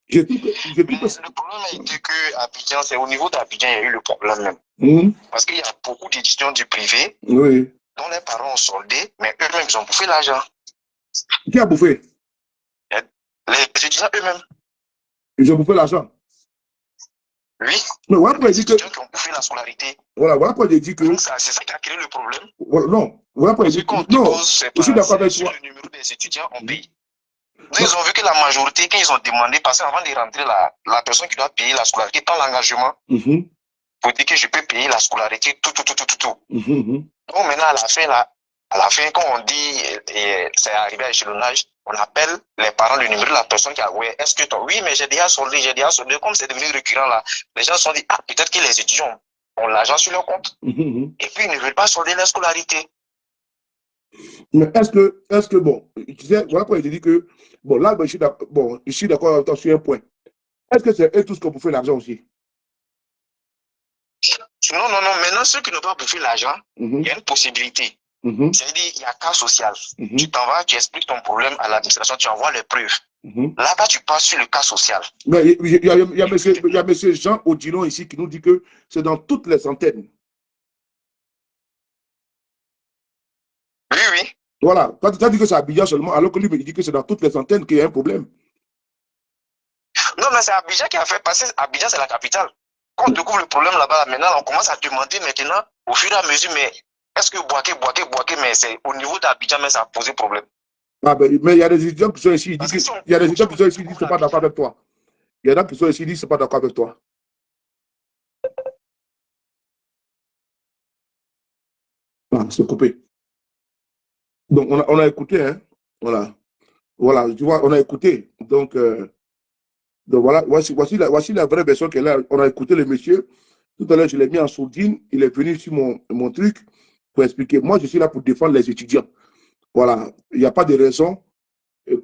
S2: Le problème a été que Abidjan, c'est au niveau d'Abidjan, il y a eu le problème même. Parce qu'il y a beaucoup d'étudiants du privé dont les parents ont soldé, mais eux-mêmes, ils ont bouffé l'argent.
S1: Qui a bouffé?
S2: Les étudiants eux-mêmes.
S1: Ils ont bouffé l'argent?
S2: Oui.
S1: Mais voilà pourquoi
S2: les étudiants qui ont bouffé la scolarité.
S1: Voilà pourquoi j'ai dit que.
S2: C'est ça qui a créé le problème.
S1: Voilà, non. Voilà pourquoi j'ai dit que. Non, je suis d'accord avec toi.
S2: Le numéro des étudiants ont payé. Donc, ils ont vu que la majorité, quand ils ont demandé, parce qu'avant de rentrer, la personne qui doit payer la scolarité prend l'engagement pour dire que je peux payer la scolarité, tout. Donc maintenant, à la fin, quand on dit, c'est arrivé à l'échelonnage, on appelle les parents, le numéro de la personne qui a, ouais, est-ce que toi, oui, mais j'ai déjà soldé, comme c'est devenu récurrent là, les gens se sont dit, ah, peut-être que les étudiants ont l'argent sur leur compte, et puis ils ne veulent pas solder la scolarité.
S1: Mais est-ce que bon, tu sais, voilà pourquoi je dis que, bon, là, je suis d'accord avec toi sur un point. Est-ce que c'est eux tous qui ont bouffé l'argent aussi?
S2: Non. Maintenant, ceux qui n'ont pas bouffé l'argent, il y a une possibilité. C'est-à-dire, il y a cas social. Tu t'en vas, tu expliques ton problème à l'administration, tu envoies les preuves. Là-bas, tu passes sur le cas social.
S1: Mais il y a monsieur Jean Odilon ici qui nous dit que c'est dans toutes les antennes.
S2: Oui, oui.
S1: Voilà. Quand tu as dit que c'est Abidjan seulement, alors que lui il dit que c'est dans toutes les antennes qu'il y a un problème.
S2: Non, mais c'est Abidjan qui a fait passer. Abidjan, c'est la capitale. Quand on découvre le problème là-bas, maintenant, on commence à demander maintenant, au fur et à mesure, mais est-ce que Boaké, mais c'est au niveau d'Abidjan, mais ça a posé problème.
S1: Ah ben, mais il y a des étudiants qui sont ici, il y a des étudiants qui sont ici, ils disent que c'est pas d'accord avec toi. Il y en a qui sont ici, ils disent que c'est pas d'accord avec toi. Ah, c'est coupé. Donc, on a écouté, hein. Voilà. Voilà, tu vois, on a écouté. Donc voilà, voici la vraie version qu'elle a. On a écouté le monsieur. Tout à l'heure, je l'ai mis en sourdine. Il est venu sur mon truc pour expliquer. Moi, je suis là pour défendre les étudiants. Voilà, il n'y a pas de raison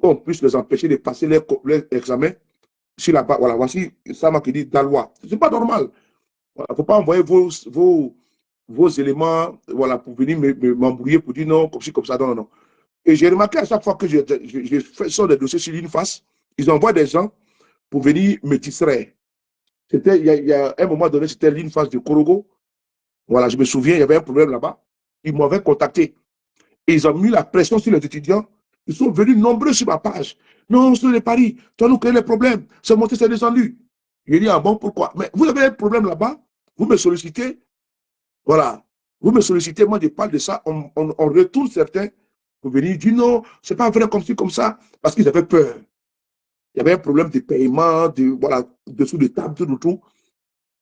S1: qu'on puisse les empêcher de passer leur examen sur la base. Voilà, voici ça qui dit dans la loi. Ce n'est pas normal. Il ne faut pas envoyer vos éléments voilà, pour venir m'embrouiller pour dire non, comme ci, comme ça. Non, non, non. Et j'ai remarqué à chaque fois que je sors des dossiers sur l'INFAS, ils envoient des gens pour venir me distraire. C'était, il y a un moment donné, c'était l'INFAS de Korogo. Voilà, je me souviens, il y avait un problème là-bas. Ils m'avaient contacté. Et ils ont mis la pression sur les étudiants. Ils sont venus nombreux sur ma page. Non, c'est les paris. Tu as nous créé les problèmes. C'est monté, c'est descendu. J'ai dit, ah bon, pourquoi? Mais vous avez un problème là-bas. Vous me sollicitez. Voilà. Vous me sollicitez. Moi, je parle de ça. On retourne certains pour venir dire non, c'est pas vrai comme ci, comme ça. Parce qu'ils avaient peur. Il y avait un problème de paiement, voilà, dessous de table, tout.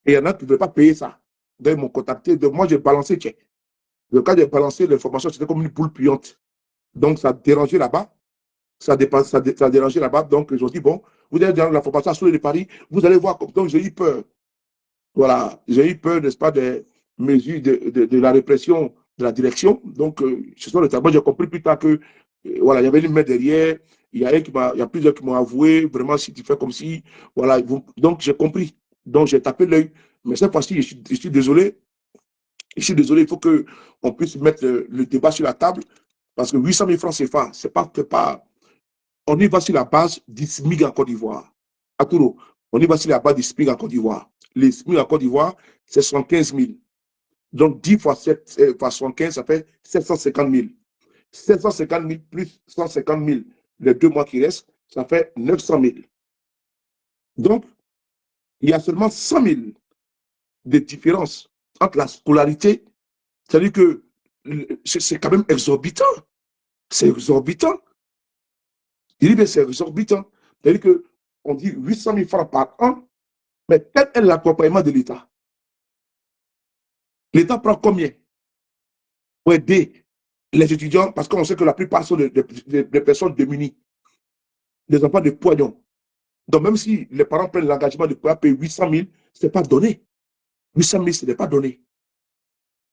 S1: Et il y en a qui ne veulent pas payer ça. Donc, ils m'ont contacté. Donc, moi, j'ai balancé, tiens. Le cas j'ai balancé l'information, c'était comme une poule puante. Donc, ça dérangeait là-bas. Ça dérangeait là-bas. Donc, ils ont dit, bon, vous avez dans l'information sur les paris, vous allez voir. Donc, j'ai eu peur. Voilà. J'ai eu peur, n'est-ce pas, des mesures de la répression de la direction. Donc, ce sont les tableaux. J'ai compris plus tard que, voilà, il y avait une main derrière. Il y a plusieurs qui m'ont avoué, vraiment, si tu fais comme si, voilà. Donc, j'ai compris. Donc, j'ai tapé l'œil. Mais cette fois-ci, je suis désolé. Je suis désolé, il faut qu'on puisse mettre le débat sur la table. Parce que 800 000 francs CFA, c'est pas. On y va sur la base du SMIC en Côte d'Ivoire. À Touro, on y va sur la base du SMIC en Côte d'Ivoire. Les SMIC en Côte d'Ivoire, c'est 75 000. Donc 10 fois 7 fois 75, ça fait 750 000. 750 000 plus 150 000, les 2 mois qui restent, ça fait 900 000. Donc, il y a seulement 100 000 de différence entre la scolarité. C'est-à-dire que c'est quand même exorbitant. C'est exorbitant. Il dit, mais c'est exorbitant. C'est-à-dire qu'on dit 800 000 francs par an, mais quel est l'accompagnement de l'État? L'État prend combien pour aider les étudiants? Parce qu'on sait que la plupart sont des personnes démunies, des enfants de poignons. Donc, même si les parents prennent l'engagement de pouvoir payer 800 000, ce n'est pas donné. 800 000, ce n'est pas donné.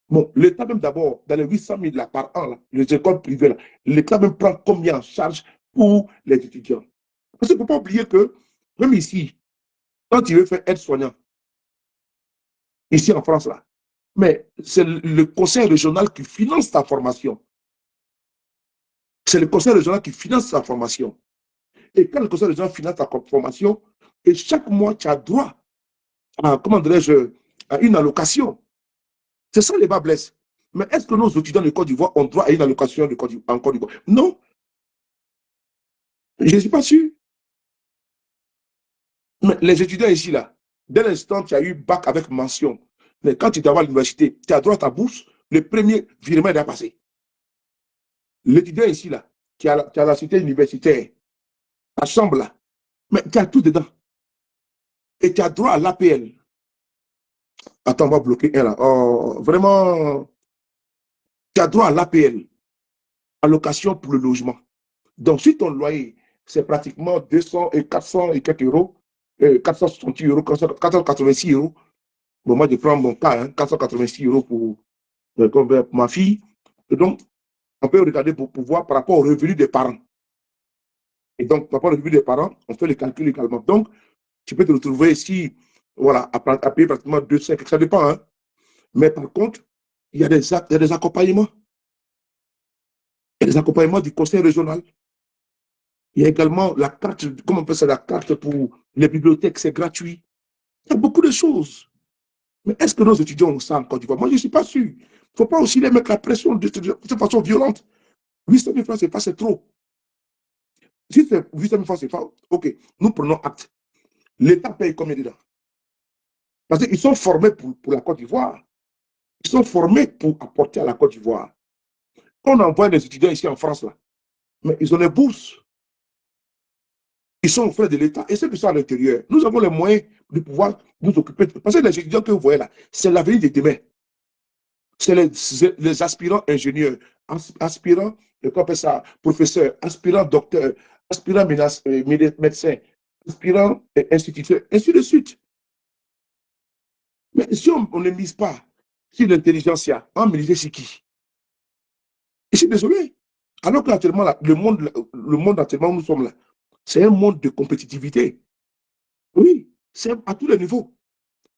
S1: Bon, l'État même d'abord, dans les 800 000 là, par an, là, les écoles privées, l'État même prend combien en charge pour les étudiants? Parce qu'il ne faut pas oublier que, même ici, quand tu veux faire aide-soignant, ici en France, là, mais c'est le conseil régional qui finance ta formation. C'est le conseil régional qui finance ta formation. Et quand le conseil régional finance ta formation, et chaque mois, tu as droit à, comment dirais-je, à une allocation. C'est ça les bas blessent. Mais est-ce que nos étudiants de Côte d'Ivoire ont droit à une allocation en Côte d'Ivoire? Non. Je ne suis pas sûr. Mais les étudiants ici, là, dès l'instant tu as eu bac avec mention, mais quand tu vas à l'université, tu as droit à ta bourse, le premier virement est passé. L'étudiant ici, là, qui a la cité universitaire, la chambre, là, mais tu as tout dedans. Et tu as droit à l'APL. Attends, on va bloquer un là. Oh, vraiment, tu as droit à l'APL, allocation pour le logement. Donc, si ton loyer, c'est pratiquement 200 et 400 et quelques euros, 468 euros, 486 euros, bon, moi, je prends mon cas, hein, 486 euros pour ma fille. Et donc, on peut regarder pour voir par rapport au revenu des parents. Et donc, par rapport au revenu des parents, on fait le calcul également. Donc, tu peux te retrouver ici, voilà, à payer pratiquement 200, ça dépend. Hein. Mais par contre, il y a des accompagnements. Il y a des accompagnements du conseil régional. Il y a également la carte, comment on appelle ça, la carte pour les bibliothèques, c'est gratuit. Il y a beaucoup de choses. Mais est-ce que nos étudiants ont ça en Côte d'Ivoire? Moi, je ne suis pas sûr. Il ne faut pas aussi les mettre la pression de cette façon violente. 800 000 francs, c'est trop. Si c'est 800 000 francs, c'est pas. OK, nous prenons acte. L'État paye combien dedans? Parce qu'ils sont formés pour la Côte d'Ivoire. Ils sont formés pour apporter à la Côte d'Ivoire. Quand on envoie des étudiants ici en France, là, mais ils ont des bourses. Ils sont aux frais de l'État. Et ceux qui sont à l'intérieur, nous avons les moyens de pouvoir nous occuper. Parce que les étudiants que vous voyez là, c'est l'avenir de demain. C'est les aspirants ingénieurs, aspirants, comment on appelle ça, professeurs, aspirants docteurs, aspirants médecins, aspirants instituteurs, ainsi de suite. Mais si on ne mise pas sur l'intelligentsia, on mise sur qui? Je suis désolé. Alors qu'actuellement, le monde actuellement où nous sommes là, c'est un monde de compétitivité. Oui, c'est à tous les niveaux.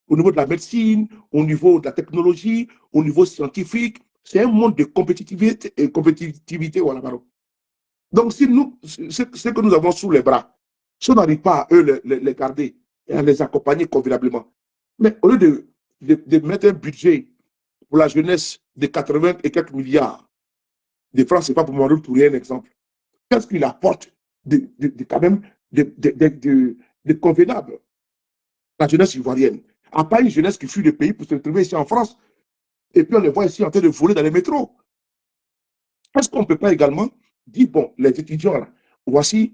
S1: Au niveau de la médecine, au niveau de la technologie, au niveau scientifique, c'est un monde de compétitivité. Voilà, pardon. Donc, si nous, ce que nous avons sous les bras, si on n'arrive pas à eux les garder et à les accompagner convenablement, mais au lieu de mettre un budget pour la jeunesse de 80 et quelques milliards de francs, c'est pas pour moi pour rien un exemple. Qu'est-ce qu'il apporte quand même de convenable la jeunesse ivoirienne? À part une jeunesse qui fuit le pays pour se retrouver ici en France, et puis on les voit ici en train de voler dans les métros. Est-ce qu'on ne peut pas également dire, bon, les étudiants, là, voici,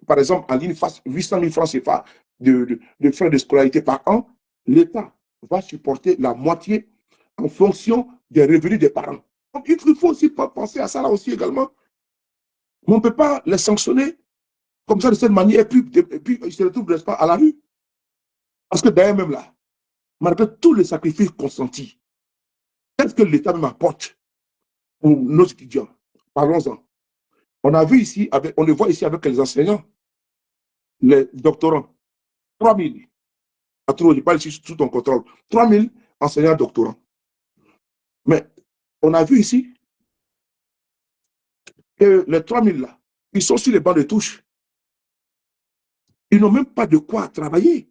S1: par exemple, en ligne face 800 000 francs CFA de frais de scolarité par an, l'État va supporter la moitié en fonction des revenus des parents. Donc, il faut aussi penser à ça là aussi également. Mais on ne peut pas les sanctionner comme ça de cette manière, et puis ils se retrouvent, n'est-ce pas, à la rue. Parce que d'ailleurs, même là, malgré tous les sacrifices consentis, qu'est-ce que l'État même apporte pour nos étudiants? Parlons-en. On a vu ici, on le voit ici avec les enseignants, les doctorants, 3 000. Je ne parle ici sous ton contrôle. 3 000 enseignants doctorants. Mais on a vu ici que les 3 000 là, ils sont sur les bancs de touche. Ils n'ont même pas de quoi travailler.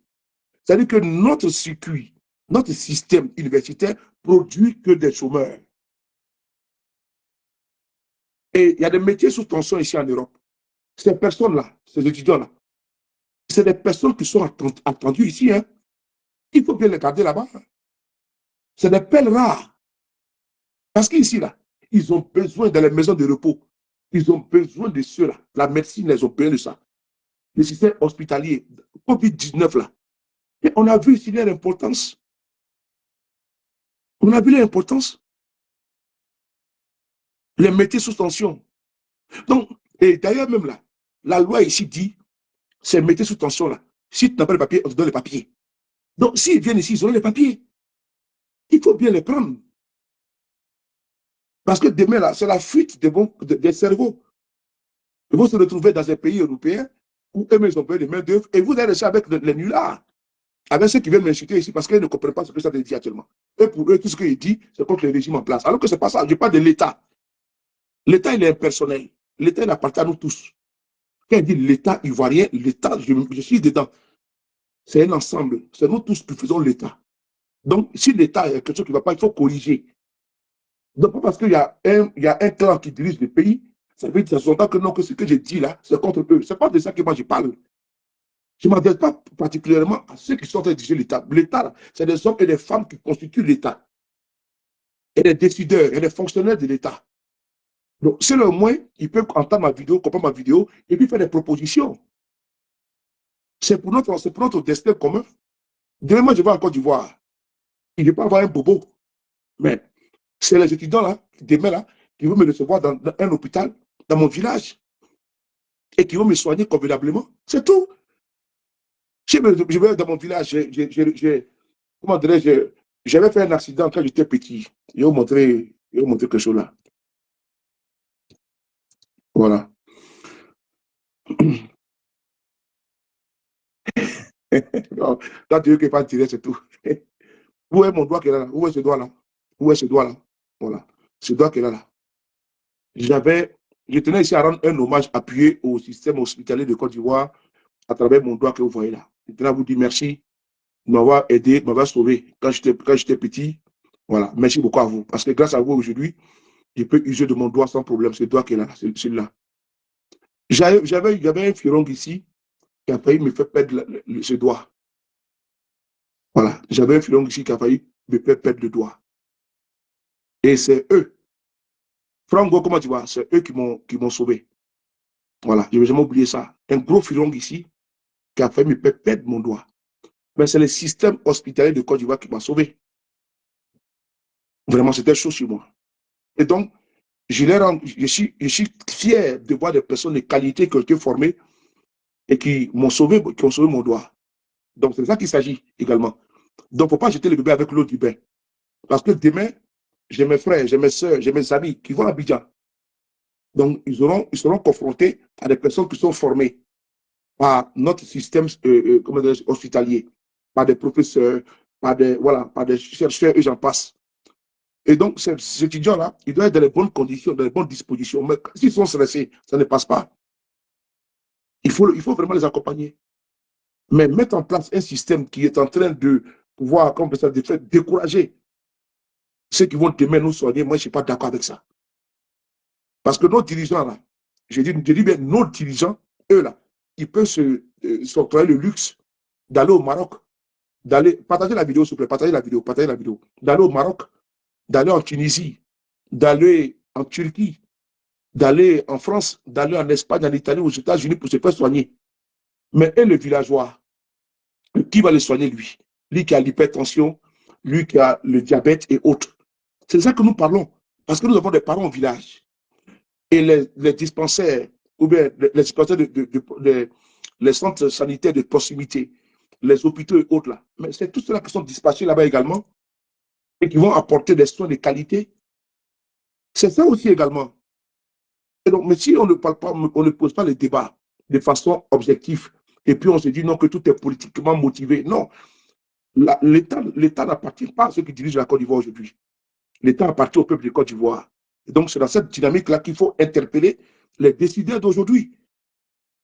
S1: C'est-à-dire que notre circuit, notre système universitaire produit que des chômeurs. Et il y a des métiers sous tension ici en Europe. Ces personnes-là, ces étudiants-là, c'est des personnes qui sont attendues ici. Hein. Il faut bien les garder là-bas. Hein. C'est des pelles rares. Parce qu'ici, là, ils ont besoin de la maison de repos. Ils ont besoin de ceux-là. La médecine, ils ont besoin de ça. Le système hospitalier, COVID-19, là. Et on a vu ici l'importance. On a vu l'importance. Les métiers sous tension. Donc, et d'ailleurs, même là, la loi ici dit, ces métiers sous tension, là. Si tu n'as pas le papier, on te donne les papiers. Donc, s'ils viennent ici, ils auront les papiers. Il faut bien les prendre. Parce que demain, là, c'est la fuite des cerveaux. Ils vont se retrouver dans un pays européen où eux-mêmes ils ont besoin de main-d'œuvre et vous allez rester avec les nullards, avec ceux qui viennent m'insulter ici parce qu'ils ne comprennent pas ce que ça dit actuellement. Et pour eux, tout ce qu'il dit, c'est contre le régime en place. Alors que ce n'est pas ça. Je parle de l'État. L'État, il est impersonnel. L'État, il appartient à nous tous. Quand il dit l'État ivoirien, l'État, je suis dedans. C'est un ensemble. C'est nous tous qui faisons l'État. Donc, si l'État est quelque chose qui ne va pas, il faut corriger. Donc, pas parce qu'il y a un clan qui dirige le pays, ça veut dire que non, que ce que je dis là, c'est contre eux. C'est pas de ça que moi je parle. Je ne m'adresse pas particulièrement à ceux qui sont en train de diriger l'État. L'État, c'est des hommes et des femmes qui constituent l'État. Et des décideurs et des fonctionnaires de l'État. Donc, c'est le moins, ils peuvent entendre ma vidéo, comprendre ma vidéo, et puis faire des propositions. C'est pour notre destin commun. Demain, moi, je vais en Côte d'Ivoire. Il ne va pas avoir un bobo. Mais c'est les étudiants là, demain là, qui vont me recevoir dans un hôpital, dans mon village, et qui vont me soigner convenablement. C'est tout. Je vais dans mon village, comment dirais-je, j'avais fait un accident quand j'étais petit. Je vais vous montrer quelque chose là. Voilà. Non, quand tu veux qu'il pas tirer, c'est tout. Où est mon doigt qui est là? Où est ce doigt là? Où est ce doigt là? Voilà. Ce doigt qui est là. J'avais Je tenais ici à rendre un hommage appuyé au système hospitalier de Côte d'Ivoire à travers mon doigt que vous voyez là. Je tenais à vous dire merci de m'avoir aidé, de m'avoir sauvé quand j'étais petit. Voilà, merci beaucoup à vous. Parce que grâce à vous aujourd'hui, je peux user de mon doigt sans problème. Ce doigt qui est là, celui-là. J'avais un furon ici qui a failli me faire perdre ce doigt. Voilà, j'avais un furon ici qui a failli me faire perdre le doigt. Et c'est eux. Franco, comment tu vois? C'est eux qui m'ont sauvé. Voilà, je ne vais jamais oublier ça. Un gros furon ici qui a failli me faire perdre mon doigt. Mais c'est le système hospitalier de Côte d'Ivoire qui m'a sauvé. Vraiment, c'était chaud sur moi. Et donc, je suis fier de voir des personnes de qualité qui ont été formées et qui ont sauvé mon doigt. Donc, c'est de ça qu'il s'agit également. Donc, il ne faut pas jeter le bébé avec l'eau du bain. Parce que demain, j'ai mes frères, j'ai mes soeurs, j'ai mes amis qui vont à Abidjan. Donc, ils seront confrontés à des personnes qui sont formées par notre système hospitalier, par des professeurs, par des chercheurs et j'en passe. Et donc, ces étudiants-là, ils doivent être dans les bonnes conditions, dans les bonnes dispositions. Mais s'ils sont stressés, ça ne passe pas. Il faut vraiment les accompagner. Mais mettre en place un système qui est en train de pouvoir, comme ça, de faire décourager ceux qui vont demain nous soigner, moi, je ne suis pas d'accord avec ça. Parce que nos dirigeants, là, je dis bien nos dirigeants, eux, là, ils peuvent s'octroyer le luxe d'aller au Maroc, partagez la vidéo, s'il vous plaît, partagez la vidéo, d'aller au Maroc, d'aller en Tunisie, d'aller en Turquie, d'aller en France, d'aller en Espagne, en Italie, aux États-Unis pour se faire soigner. Mais et le villageois, qui va le soigner, lui? Lui qui a l'hypertension, lui qui a le diabète et autres. C'est de ça que nous parlons. Parce que nous avons des parents au village. Et les dispensaires, ou bien les dispensaires les centres sanitaires de proximité, les hôpitaux et autres là. Mais c'est tout cela qui sont dispatchés là-bas également et qui vont apporter des soins de qualité. C'est ça aussi également. Et donc, mais si on ne parle pas, on ne pose pas les débats de façon objective, et puis on se dit non, que tout est politiquement motivé. Non, l'État n'appartient pas à ceux qui dirigent la Côte d'Ivoire aujourd'hui. L'État appartient au peuple de Côte d'Ivoire. Et donc, c'est dans cette dynamique-là qu'il faut interpeller les décideurs d'aujourd'hui.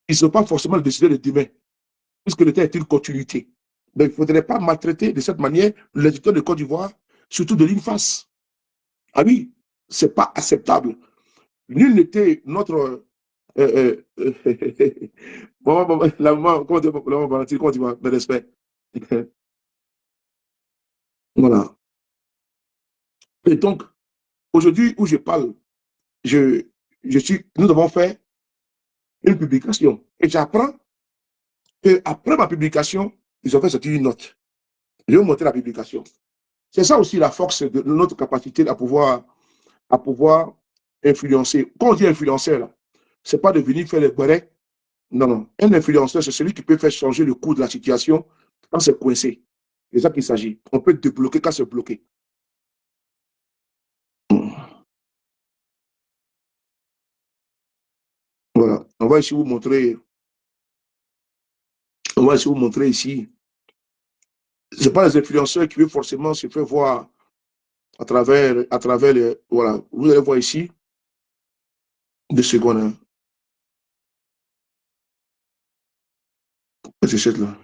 S1: Ils ne sont pas forcément les décideurs de demain, puisque l'État est une continuité. Donc, il ne faudrait pas maltraiter de cette manière les éditeurs de Côte d'Ivoire, surtout de l'INFAS. Ah oui, ce n'est pas acceptable. Nul n'était notre. La maman, comment tu vas, de respect. Voilà. Et donc, aujourd'hui où je parle, nous avons fait une publication. Et j'apprends qu'après ma publication, ils ont fait sortir une note. Je vais vous montrer la publication. C'est ça aussi la force de notre capacité à pouvoir influencer. Quand on dit influenceur, là, ce n'est pas de venir faire les barrets. Non, non. Un influenceur, c'est celui qui peut faire changer le cours de la situation quand c'est coincé. C'est ça qu'il s'agit. On peut débloquer quand c'est bloqué. Voilà. On va ici vous montrer. On va ici vous montrer ici. Ce n'est pas les influenceurs qui veulent forcément se faire voir à travers les. Voilà. Vous allez voir ici. 2 secondes. Hein. Là.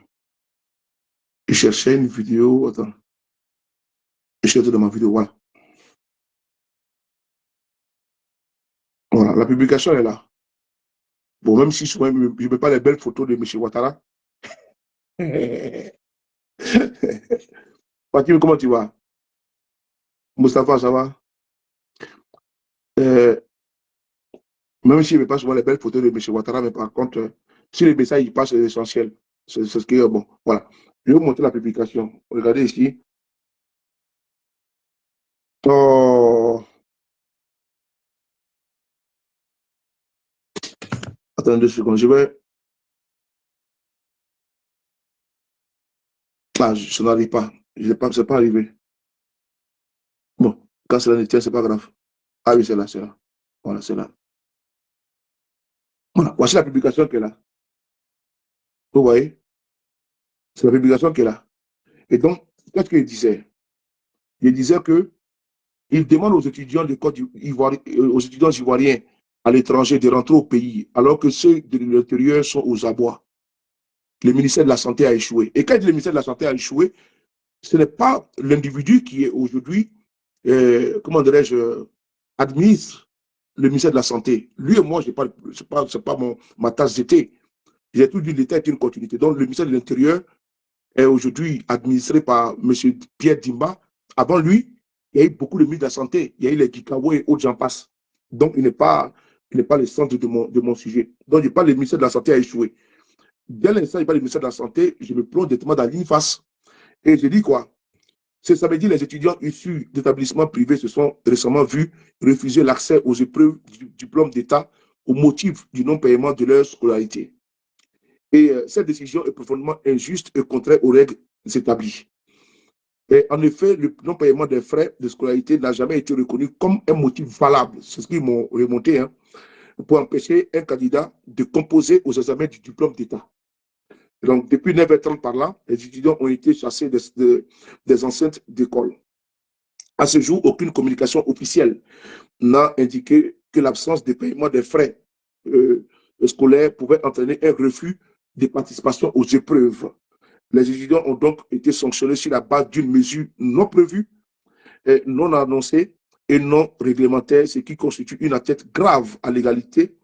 S1: Je cherchais une vidéo. Attends. Je cherchais dans ma vidéo. Voilà. Voilà. La publication est là. Bon, même si souvent, je ne mets pas les belles photos de M. Ouattara. Fatim, comment tu vas? Moustapha, ça va? Même si je ne mets pas souvent les belles photos de M. Ouattara, mais par contre, si les messages passent, c'est essentiel. C'est ce qui est bon. Voilà. Je vais vous montrer la publication. Regardez ici. Oh. Attendez 2 secondes. Je vais. Ah, je n'arrive pas. Ce n'est pas arrivé. Bon, quand cela ne tient, ce n'est pas grave. Ah oui, c'est là, c'est là. Voilà, c'est là. Voilà, voici la publication qui est là. Vous voyez? C'est la publication qui est là. Et donc, qu'est-ce qu'il disait? Il disait que il demande aux étudiants de Côte d'Ivoire, aux étudiants ivoiriens à l'étranger de rentrer au pays, alors que ceux de l'intérieur sont aux abois. Le ministère de la Santé a échoué. Et quand le ministère de la Santé a échoué, ce n'est pas l'individu qui est aujourd'hui, comment dirais-je, administre le ministère de la Santé. Lui et moi, ce n'est pas ma tasse d'été. J'ai tout dit, l'État est une continuité. Donc, le ministère de l'Intérieur est aujourd'hui administré par M. Pierre Dimba. Avant lui, il y a eu beaucoup de ministres de la Santé. Il y a eu les Gikawo et autres, j'en passe. Donc, il n'est pas le centre de mon sujet. Donc, je parle du ministère de la Santé a échoué. Dès l'instant où il parle du ministère de la Santé, je me plonge directement dans l'INFAS. Et je dis quoi? Ça veut dire que les étudiants issus d'établissements privés se sont récemment vus refuser l'accès aux épreuves du diplôme d'État au motif du non-paiement de leur scolarité. Et cette décision est profondément injuste et contraire aux règles établies. Et en effet, le non-paiement des frais de scolarité n'a jamais été reconnu comme un motif valable, c'est ce qu'ils m'ont remonté, hein, pour empêcher un candidat de composer aux examens du diplôme d'État. Donc, depuis 9h30 par là, les étudiants ont été chassés des enceintes d'école. À ce jour, aucune communication officielle n'a indiqué que l'absence de paiement des frais scolaires pouvait entraîner un refus de participation aux épreuves. Les étudiants ont donc été sanctionnés sur la base d'une mesure non prévue, non annoncée et non réglementaire, ce qui constitue une atteinte grave à l'égalité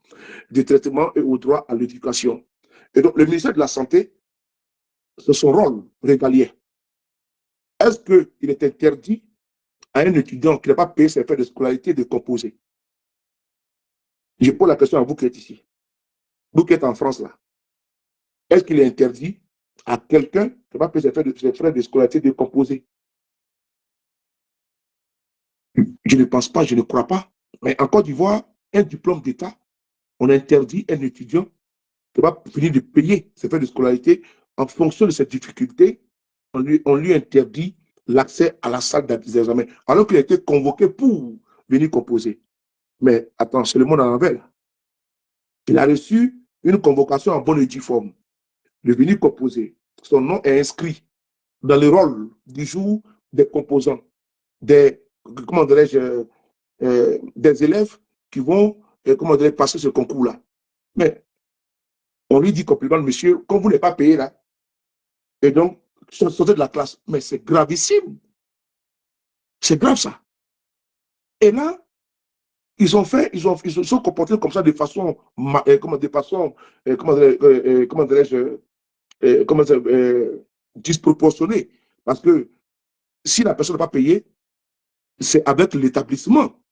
S1: de traitement et au droit à l'éducation. Et donc, le ministère de la Santé, c'est son rôle régalien. Est-ce qu'il est interdit à un étudiant qui n'a pas payé ses frais de scolarité de composer? Je pose la question à vous qui êtes ici. Vous qui êtes en France, là. Est-ce qu'il est interdit à quelqu'un qui n'a pas payé ses frais de scolarité de composer? Je ne pense pas, je ne crois pas. Mais en Côte d'Ivoire, un diplôme d'État, on interdit à un étudiant qui va finir de payer ses frais de scolarité en fonction de ses difficultés. On lui interdit l'accès à la salle d'examen, alors qu'il a été convoqué pour venir composer. Mais attends, c'est le monde à l'envers. Il a reçu une convocation en bonne et due forme de venir composer. Son nom est inscrit dans le rôle du jour des composants, des, comment dirais-je, des élèves qui vont comment dirais, passer ce concours-là. Mais on lui dit complètement, monsieur, comme vous n'êtes pas payé là, et donc, sortez de la classe. Mais c'est gravissime. C'est grave ça. Et là, ils se sont comportés comme ça de façon, comment dirais-je, disproportionnée. Parce que si la personne n'a pas payé, c'est avec l'établissement.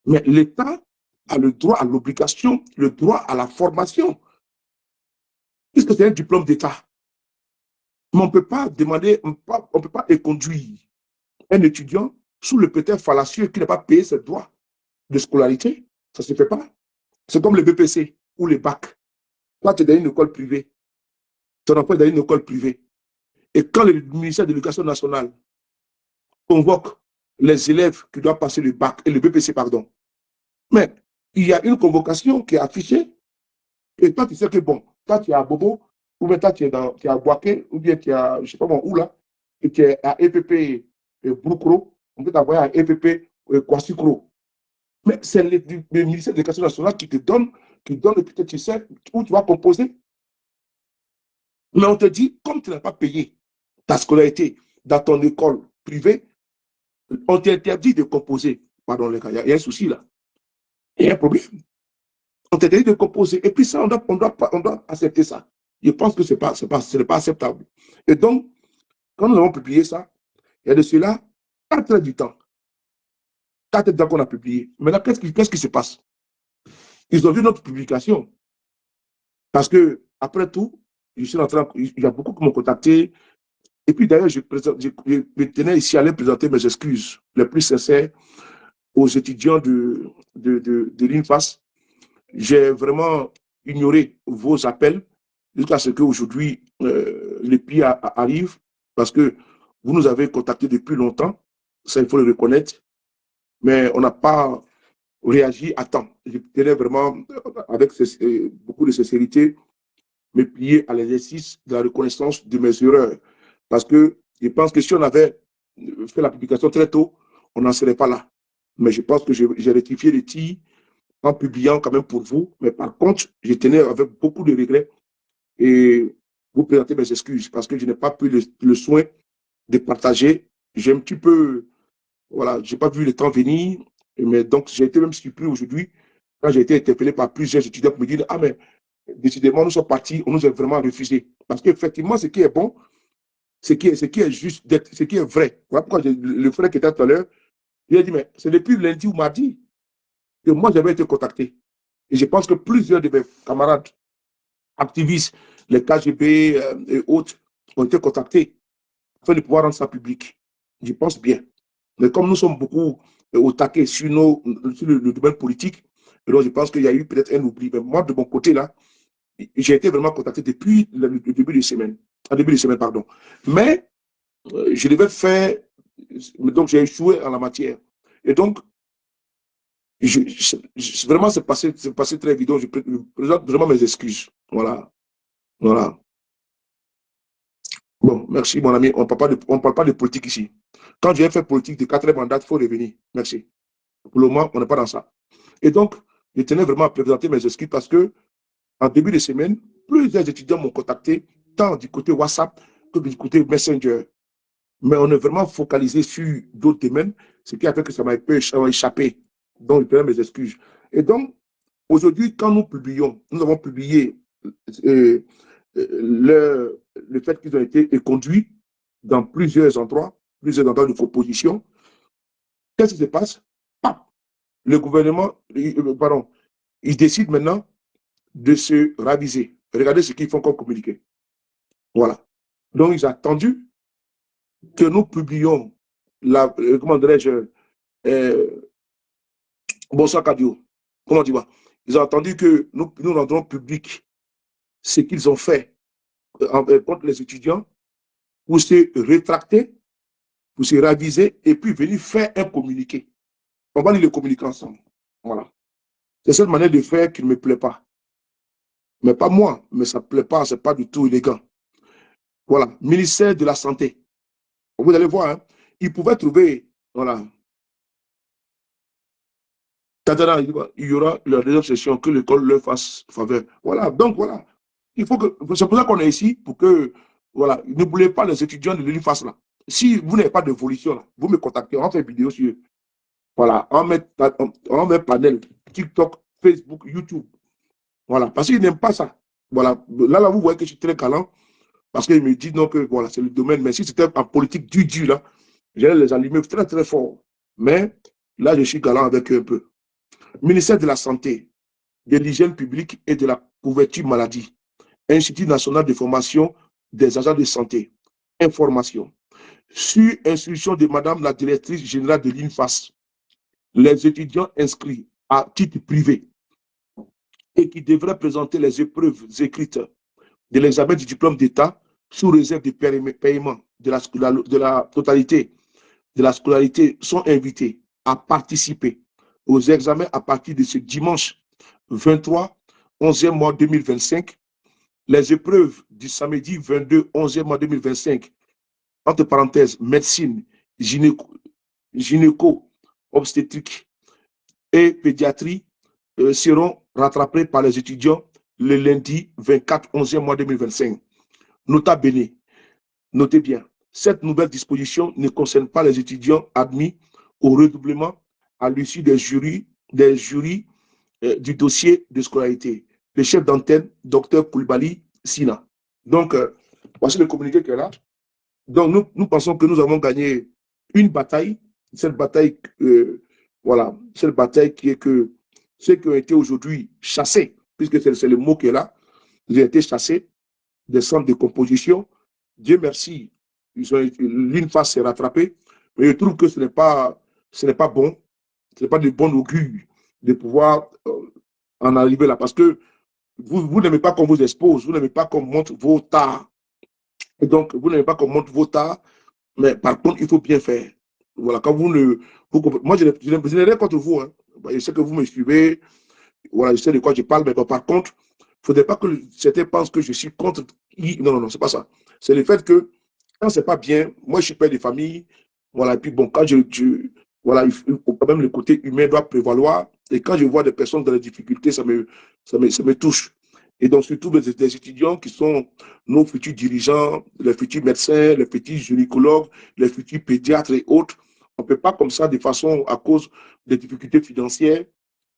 S1: Mais l'État a le droit à l'obligation, le droit à la formation. Puisque c'est un diplôme d'État. Mais on ne peut pas demander, on ne peut pas conduire un étudiant sous le prétexte fallacieux qui n'a pas payé ses droits de scolarité. Ça ne se fait pas. C'est comme le BPC ou le bac. Toi, tu es dans une école privée. Ton enfant est dans une école privée. Et quand le ministère de l'Éducation nationale convoque les élèves qui doivent passer le bac et le BPC, pardon, mais il y a une convocation qui est affichée et toi, tu sais que bon, toi, tu es à Bobo, ou bien toi, tu es à Boaké, ou bien tu es à, je ne sais pas où là, et tu es à EPP Broukro, on peut t'envoyer à EPP Kwasukro. Mais c'est le ministère de l'Éducation nationale qui donne peut-être, tu sais, où tu vas composer. Mais on te dit, comme tu n'as pas payé ta scolarité dans ton école privée, on t'interdit de composer. Pardon, les gars, il y a un souci là. Il y a un problème. On t'interdit de composer. Et puis ça, on doit accepter ça. Je pense que ce n'est pas acceptable. Et donc, quand nous avons publié ça, il y a de cela 4 heures du temps. 4 heures qu'on a publié. Maintenant, qu'est-ce qui se passe? Ils ont vu notre publication. Parce que, après tout, je suis en train, il y a beaucoup qui m'ont contacté. Et puis d'ailleurs, je tenais ici à aller présenter mes excuses les plus sincères aux étudiants de l'INFAS. J'ai vraiment ignoré vos appels jusqu'à ce qu'aujourd'hui, les pays arrivent parce que vous nous avez contactés depuis longtemps, ça il faut le reconnaître, mais on n'a pas réagi à temps. Je tenais vraiment, avec beaucoup de sincérité, me plier à l'exercice de la reconnaissance de mes erreurs. Parce que je pense que si on avait fait la publication très tôt, on n'en serait pas là. Mais je pense que j'ai rectifié les tirs en publiant quand même pour vous. Mais par contre, je tenais avec beaucoup de regrets et vous présenter mes excuses parce que je n'ai pas pris le soin de partager. J'ai un petit peu, voilà, je n'ai pas vu le temps venir, mais donc j'ai été même surpris aujourd'hui quand j'ai été interpellé par plusieurs étudiants pour me dire, ah mais décidément, nous sommes partis, on nous a vraiment refusé. Parce qu'effectivement, ce qui est bon, ce qui est juste, ce qui est vrai. Voilà pourquoi le frère qui était tout à l'heure, il a dit, mais c'est depuis lundi ou mardi que moi j'avais été contacté. Et je pense que plusieurs de mes camarades activistes, les KGB et autres, ont été contactés afin de pouvoir rendre ça public. Je pense bien. Mais comme nous sommes beaucoup au taquet sur le domaine politique, alors je pense qu'il y a eu peut-être un oubli. Mais moi, de mon côté, là, j'ai été vraiment contacté depuis le début de semaine. En début de semaine, pardon. Mais je devais faire, donc j'ai échoué en la matière. Et donc, vraiment, c'est passé très vite. Je présente vraiment mes excuses. Voilà. Voilà. Bon, merci, mon ami. On ne parle pas de politique ici. Quand j'ai fait politique de 4 mandats, il faut revenir. Merci. Pour le moment, on n'est pas dans ça. Et donc, je tenais vraiment à présenter mes excuses parce que, en début de semaine, plusieurs étudiants m'ont contacté, tant du côté WhatsApp que du côté Messenger. Mais on est vraiment focalisé sur d'autres domaines, ce qui a fait que ça m'a échappé. Donc, je tenais mes excuses. Et donc, aujourd'hui, quand nous avons publié euh, le fait qu'ils ont été conduits dans plusieurs endroits de propositions. Qu'est-ce qui se passe? Le gouvernement, pardon, il décide maintenant de se raviser. Regardez ce qu'ils font comme communiqué. Voilà. Donc, ils ont attendu que nous publions comment dirais-je, Bonsoir Cadio. Comment tu vois? Ils ont attendu que nous rendrons public ce qu'ils ont fait contre les étudiants pour se rétracter, pour se raviser et puis venir faire un communiqué. On va lire le communiqué ensemble. Voilà. C'est cette manière de faire qui ne me plaît pas. Mais pas moi, mais ça ne plaît pas, ce n'est pas du tout élégant. Voilà. Ministère de la Santé. Vous allez voir, hein, ils pouvaient trouver, voilà. Il y aura la deuxième session que l'école leur fasse faveur. Voilà. Donc, voilà. C'est pour ça qu'on est ici, pour que, voilà, ne voulez pas les étudiants de l'UNIFAS là. Si vous n'avez pas d'évolution, vous me contactez, on fait une vidéo sur, voilà, on met panel, TikTok, Facebook, YouTube. Voilà, parce qu'ils n'aiment pas ça. Voilà, là, vous voyez que je suis très galant, parce qu'ils me disent non, que voilà, c'est le domaine. Mais si c'était en politique du là, j'allais les allumer très, très fort. Mais là, je suis galant avec eux un peu. Ministère de la Santé, de l'Hygiène publique et de la couverture maladie. Institut national de formation des agents de santé. Information. Sur instruction de Madame la directrice générale de l'INFAS, les étudiants inscrits à titre privé et qui devraient présenter les épreuves écrites de l'examen du diplôme d'État sous réserve de paiement de la totalité de la scolarité sont invités à participer aux examens à partir de ce dimanche 23, 11e mois 2025. Les épreuves du samedi 22, 11e mois 2025, entre parenthèses, médecine, gynéco, obstétrique et pédiatrie seront rattrapées par les étudiants le lundi 24, 11e mois 2025. Nota bene, notez bien, cette nouvelle disposition ne concerne pas les étudiants admis au redoublement à l'issue des jurys du dossier de scolarité. Le chef d'antenne, Dr Koulibaly Sina. Donc, voici le communiqué qui est là. Donc, nous pensons que nous avons gagné une bataille. Cette bataille, voilà, cette bataille qui est que ceux qui ont été aujourd'hui chassés, puisque c'est le mot qui est là, ils ont été chassés des centres de composition. Dieu merci, l'UNFAS s'est rattrapée, mais je trouve que ce n'est pas bon, ce n'est pas de bon augure de pouvoir en arriver là, parce que vous n'aimez pas qu'on vous expose, vous n'aimez pas qu'on montre vos tares. Et donc, vous n'aimez pas qu'on montre vos tares, mais par contre, il faut bien faire. Voilà, quand moi, je n'ai rien contre vous. Hein. Je sais que vous me suivez, voilà, je sais de quoi je parle, mais bon, par contre, il ne faudrait pas que certains pensent que je suis contre. Non, c'est pas ça. C'est le fait que quand c'est pas bien, moi, je suis père de famille, voilà, et puis bon, quand voilà, quand même le côté humain doit prévaloir, Et quand je vois des personnes dans les difficultés, ça me touche. Et donc, surtout des étudiants qui sont nos futurs dirigeants, les futurs médecins, les futurs gynécologues, les futurs pédiatres et autres. On ne peut pas comme ça, de façon, à cause des difficultés financières,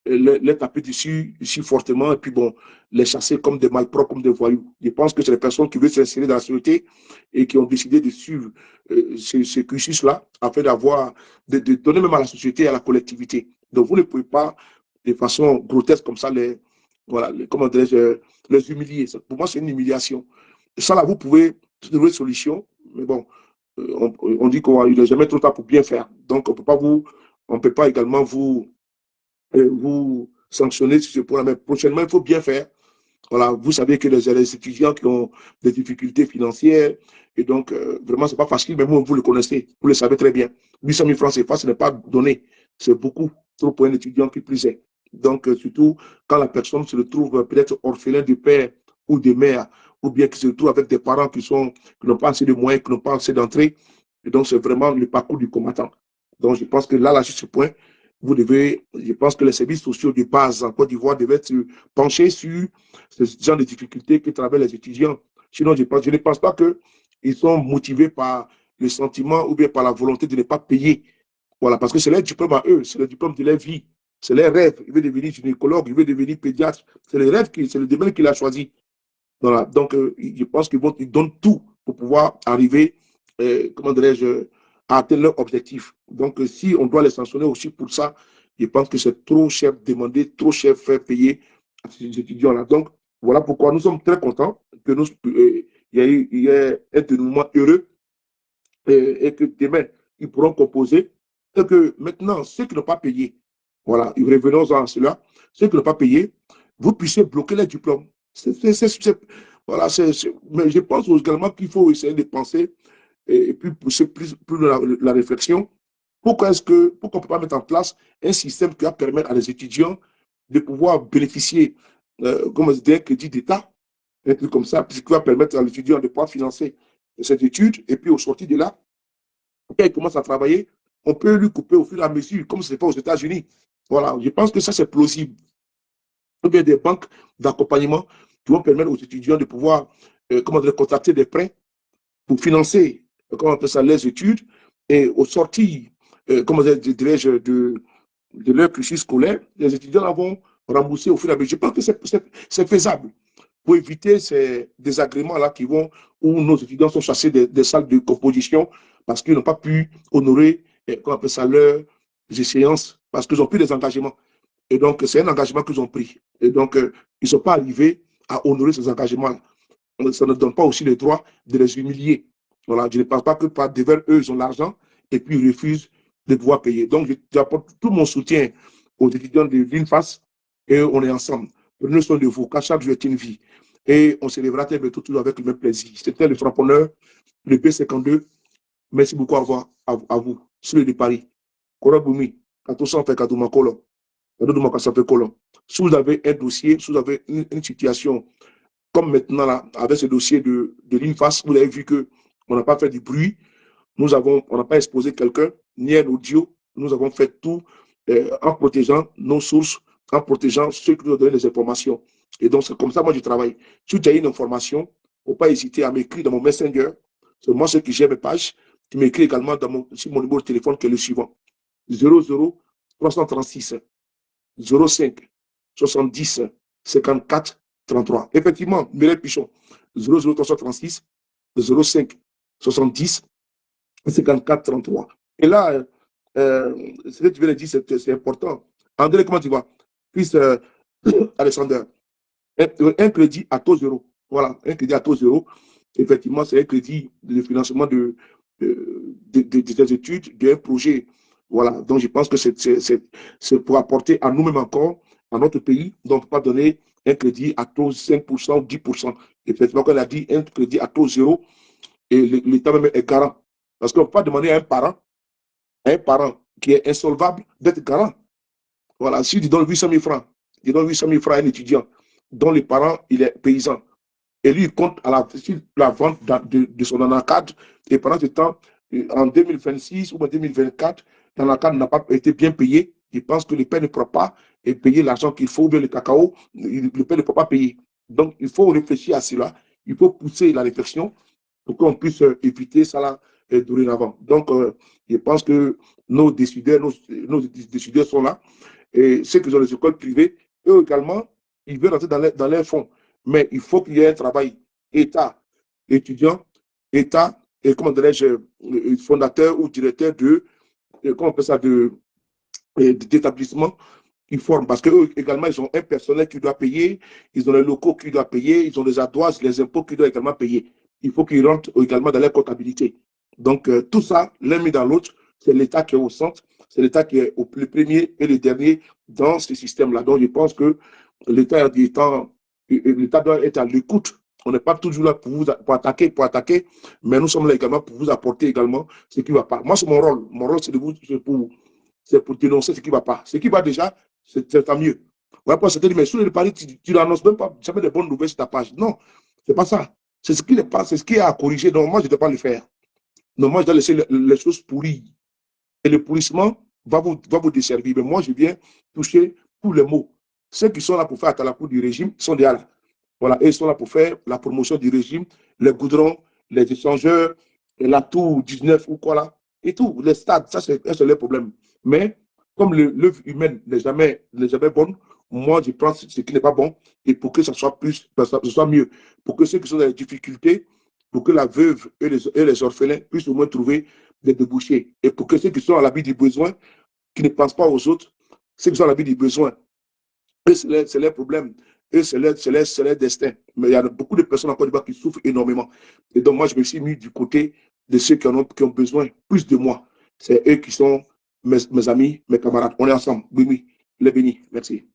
S1: les taper dessus fortement et puis bon, les chasser comme des malpropres, comme des voyous. Je pense que c'est les personnes qui veulent s'insérer dans la société et qui ont décidé de suivre ce cursus-là afin de donner même à la société et à la collectivité. Donc vous ne pouvez pas de façon grotesque comme ça voilà, comment les humilier. Pour moi, c'est une humiliation. Et ça là, vous pouvez trouver une solution, mais bon, on dit qu'il n'est jamais trop tard pour bien faire. Donc on peut pas également vous sanctionner sur ce point-là. Mais prochainement, il faut bien faire. Voilà, vous savez que les étudiants qui ont des difficultés financières, et donc vraiment, ce n'est pas facile, mais vous le connaissez, vous le savez très bien. 800 000 francs CFA, ce n'est pas donné. C'est beaucoup trop pour un étudiant qui plus est. Donc, surtout quand la personne se retrouve peut-être orphelin de père ou de mère, ou bien qui se retrouve avec des parents qui n'ont pas assez de moyens, qui n'ont pas assez d'entrée. Et donc, c'est vraiment le parcours du combattant. Donc, je pense que là, sur ce point, je pense que les services sociaux de base en Côte d'Ivoire devaient se pencher sur ce genre de difficultés que traversent les étudiants. Sinon, je ne pense pas qu'ils sont motivés par le sentiment ou bien par la volonté de ne pas payer. Voilà, parce que c'est leur diplôme à eux, c'est le diplôme de leur vie, c'est leur rêve. Il veut devenir gynécologue, il veut devenir pédiatre, c'est le rêve, c'est le domaine qu'il a choisi. Voilà, donc je pense qu'ils donnent tout pour pouvoir arriver, comment dirais-je, à atteindre leur objectif. Donc, si on doit les sanctionner aussi pour ça, je pense que c'est trop cher demander, trop cher faire payer à ces étudiants-là. Donc, voilà pourquoi nous sommes très contents que il y ait un dénouement heureux et que demain, ils pourront composer. Et que maintenant, ceux qui n'ont pas payé, voilà, revenons à cela, ceux qui n'ont pas payé, vous puissiez bloquer les diplômes. Voilà, mais je pense également qu'il faut essayer de penser et puis pousser plus la réflexion. Pourquoi on ne peut pas mettre en place un système qui va permettre à les étudiants de pouvoir bénéficier, comme d'un crédit d'État, un truc comme ça, qui va permettre à l'étudiant de pouvoir financer cette étude, et puis au sortir de là, quand il commence à travailler, on peut lui couper au fur et à mesure, comme c'est fait aux États-Unis. Voilà, je pense que ça, c'est plausible. Ou bien des banques d'accompagnement qui vont permettre aux étudiants de pouvoir contracter des prêts pour financer comment on appelle ça, les études et au sortir comment dirais-je, de leur cursus scolaire, les étudiants vont rembourser au fur et à mesure. Je pense que c'est faisable pour éviter ces désagréments-là où nos étudiants sont chassés des salles de composition parce qu'ils n'ont pas pu honorer comment on appelle ça, leurs échéances parce qu'ils ont pris des engagements. Et donc, c'est un engagement qu'ils ont pris. Et donc, ils ne sont pas arrivés à honorer ces engagements-là. Ça ne donne pas aussi le droit de les humilier. Voilà, je ne pense pas que par devers eux, ils ont l'argent et puis ils refusent de pouvoir payer. Donc, j'apporte tout mon soutien aux étudiants de l'INFAS et on est ensemble. Prenez soin de vous, car chaque jour est une vie. Et on célébrera très bientôt toujours avec le même plaisir. C'était le frapponneur, le B52. Merci beaucoup à vous. Sur le de Paris. Koraboumi, Katosan fait Kadoumakolo. Si vous avez un dossier, si vous avez une situation, comme maintenant, là, avec ce dossier de l'INFAS, vous avez vu qu'on n'a pas fait du bruit, on n'a pas exposé quelqu'un, ni un audio, nous avons fait tout en protégeant nos sources, en protégeant ceux qui nous donnent les informations. Et donc, c'est comme ça, moi, je travaille. Si tu as une information, il ne faut pas hésiter à m'écrire dans mon Messenger. C'est moi, ceux qui gèrent mes pages, qui m'écrit également sur mon numéro de téléphone qui est le suivant. 00 336 05 70 54 33. Effectivement, Mireille Pichon, 00 336 05 70 54 33. Et là, ce que tu viens de dire, c'est important. André, comment tu vas? Puis, Alexander, un crédit à taux zéro. Voilà, un crédit à taux zéro. Effectivement, c'est un crédit de financement des études, d'un projet. Voilà, donc je pense que c'est pour apporter à nous-mêmes encore, à notre pays, donc pas donner un crédit à taux 5%, 10%. Effectivement, quand on a dit un crédit à taux zéro, et l'État même est garant. Parce qu'on ne peut pas demander à un parent qui est insolvable d'être garant. Voilà, si tu donnes 800 000 francs, tu donnes 800 000 francs à un étudiant dont les parents, il est paysan, et lui, il compte à la vente de son anacarde, et pendant ce temps, en 2026 ou en 2024, l'anacarde n'a pas été bien payé, il pense que le père ne pourra pas et payer l'argent qu'il faut, ou bien le cacao, le père ne peut pas payer. Donc, il faut réfléchir à cela. Il faut pousser la réflexion pour qu'on puisse éviter ça là dorénavant. Donc, je pense que nos décideurs sont là. Et ceux qui ont les écoles privées, eux également, ils veulent rentrer dans les fonds. Mais il faut qu'il y ait un travail État, étudiant, État, et comment dirais-je, fondateur ou directeur comment on appelle ça, d'établissement qui forment. Parce qu'eux également, ils ont un personnel qui doit payer, ils ont les locaux qui doivent payer, ils ont les ardoises, les impôts qui doivent également payer. Il faut qu'ils rentrent également dans leur comptabilité. Donc, tout ça, l'un mis dans l'autre, c'est l'État qui est au centre, c'est l'État qui est le premier et le dernier dans ce système-là. Donc, je pense que l'État doit être à l'écoute. On n'est pas toujours là pour attaquer, mais nous sommes là également pour vous apporter également ce qui ne va pas. Moi, c'est mon rôle. Mon rôle, c'est pour dénoncer ce qui ne va pas. Ce qui va déjà, c'est tant mieux. Ouais, pour certains disent, mais sur le pari, tu n'annonces même pas jamais de bonnes nouvelles sur ta page. Non, c'est pas ça. C'est ce qui n'est pas, c'est ce qui est à corriger. Donc, moi, je ne dois pas le faire. Non, moi, je dois laisser les choses pourrir. Et le pourrissement va vous desservir. Mais moi, je viens toucher tous les mots. Ceux qui sont là pour faire à la cour du régime sont déjà là. Voilà, et ils sont là pour faire la promotion du régime, les goudrons, les échangeurs, la tour 19 ou quoi là, et tout, les stades, ça c'est le problème. Mais comme l'œuvre humaine n'est jamais bonne, moi je prends ce qui n'est pas bon et pour que ça soit mieux, pour que ceux qui sont dans les difficultés, pour que la veuve et les orphelins puissent au moins trouver des débouchés. Et pour que ceux qui sont à l'abri du besoin, qui ne pensent pas aux autres, ceux qui sont à l'abri du besoin, c'est leur problème. Et c'est leur destin. Mais il y a beaucoup de personnes en Côte d'Ivoire qui souffrent énormément. Et donc, moi, je me suis mis du côté de ceux qui ont besoin plus de moi. C'est eux qui sont mes amis, mes camarades. On est ensemble. Oui, oui. Les bénis. Merci.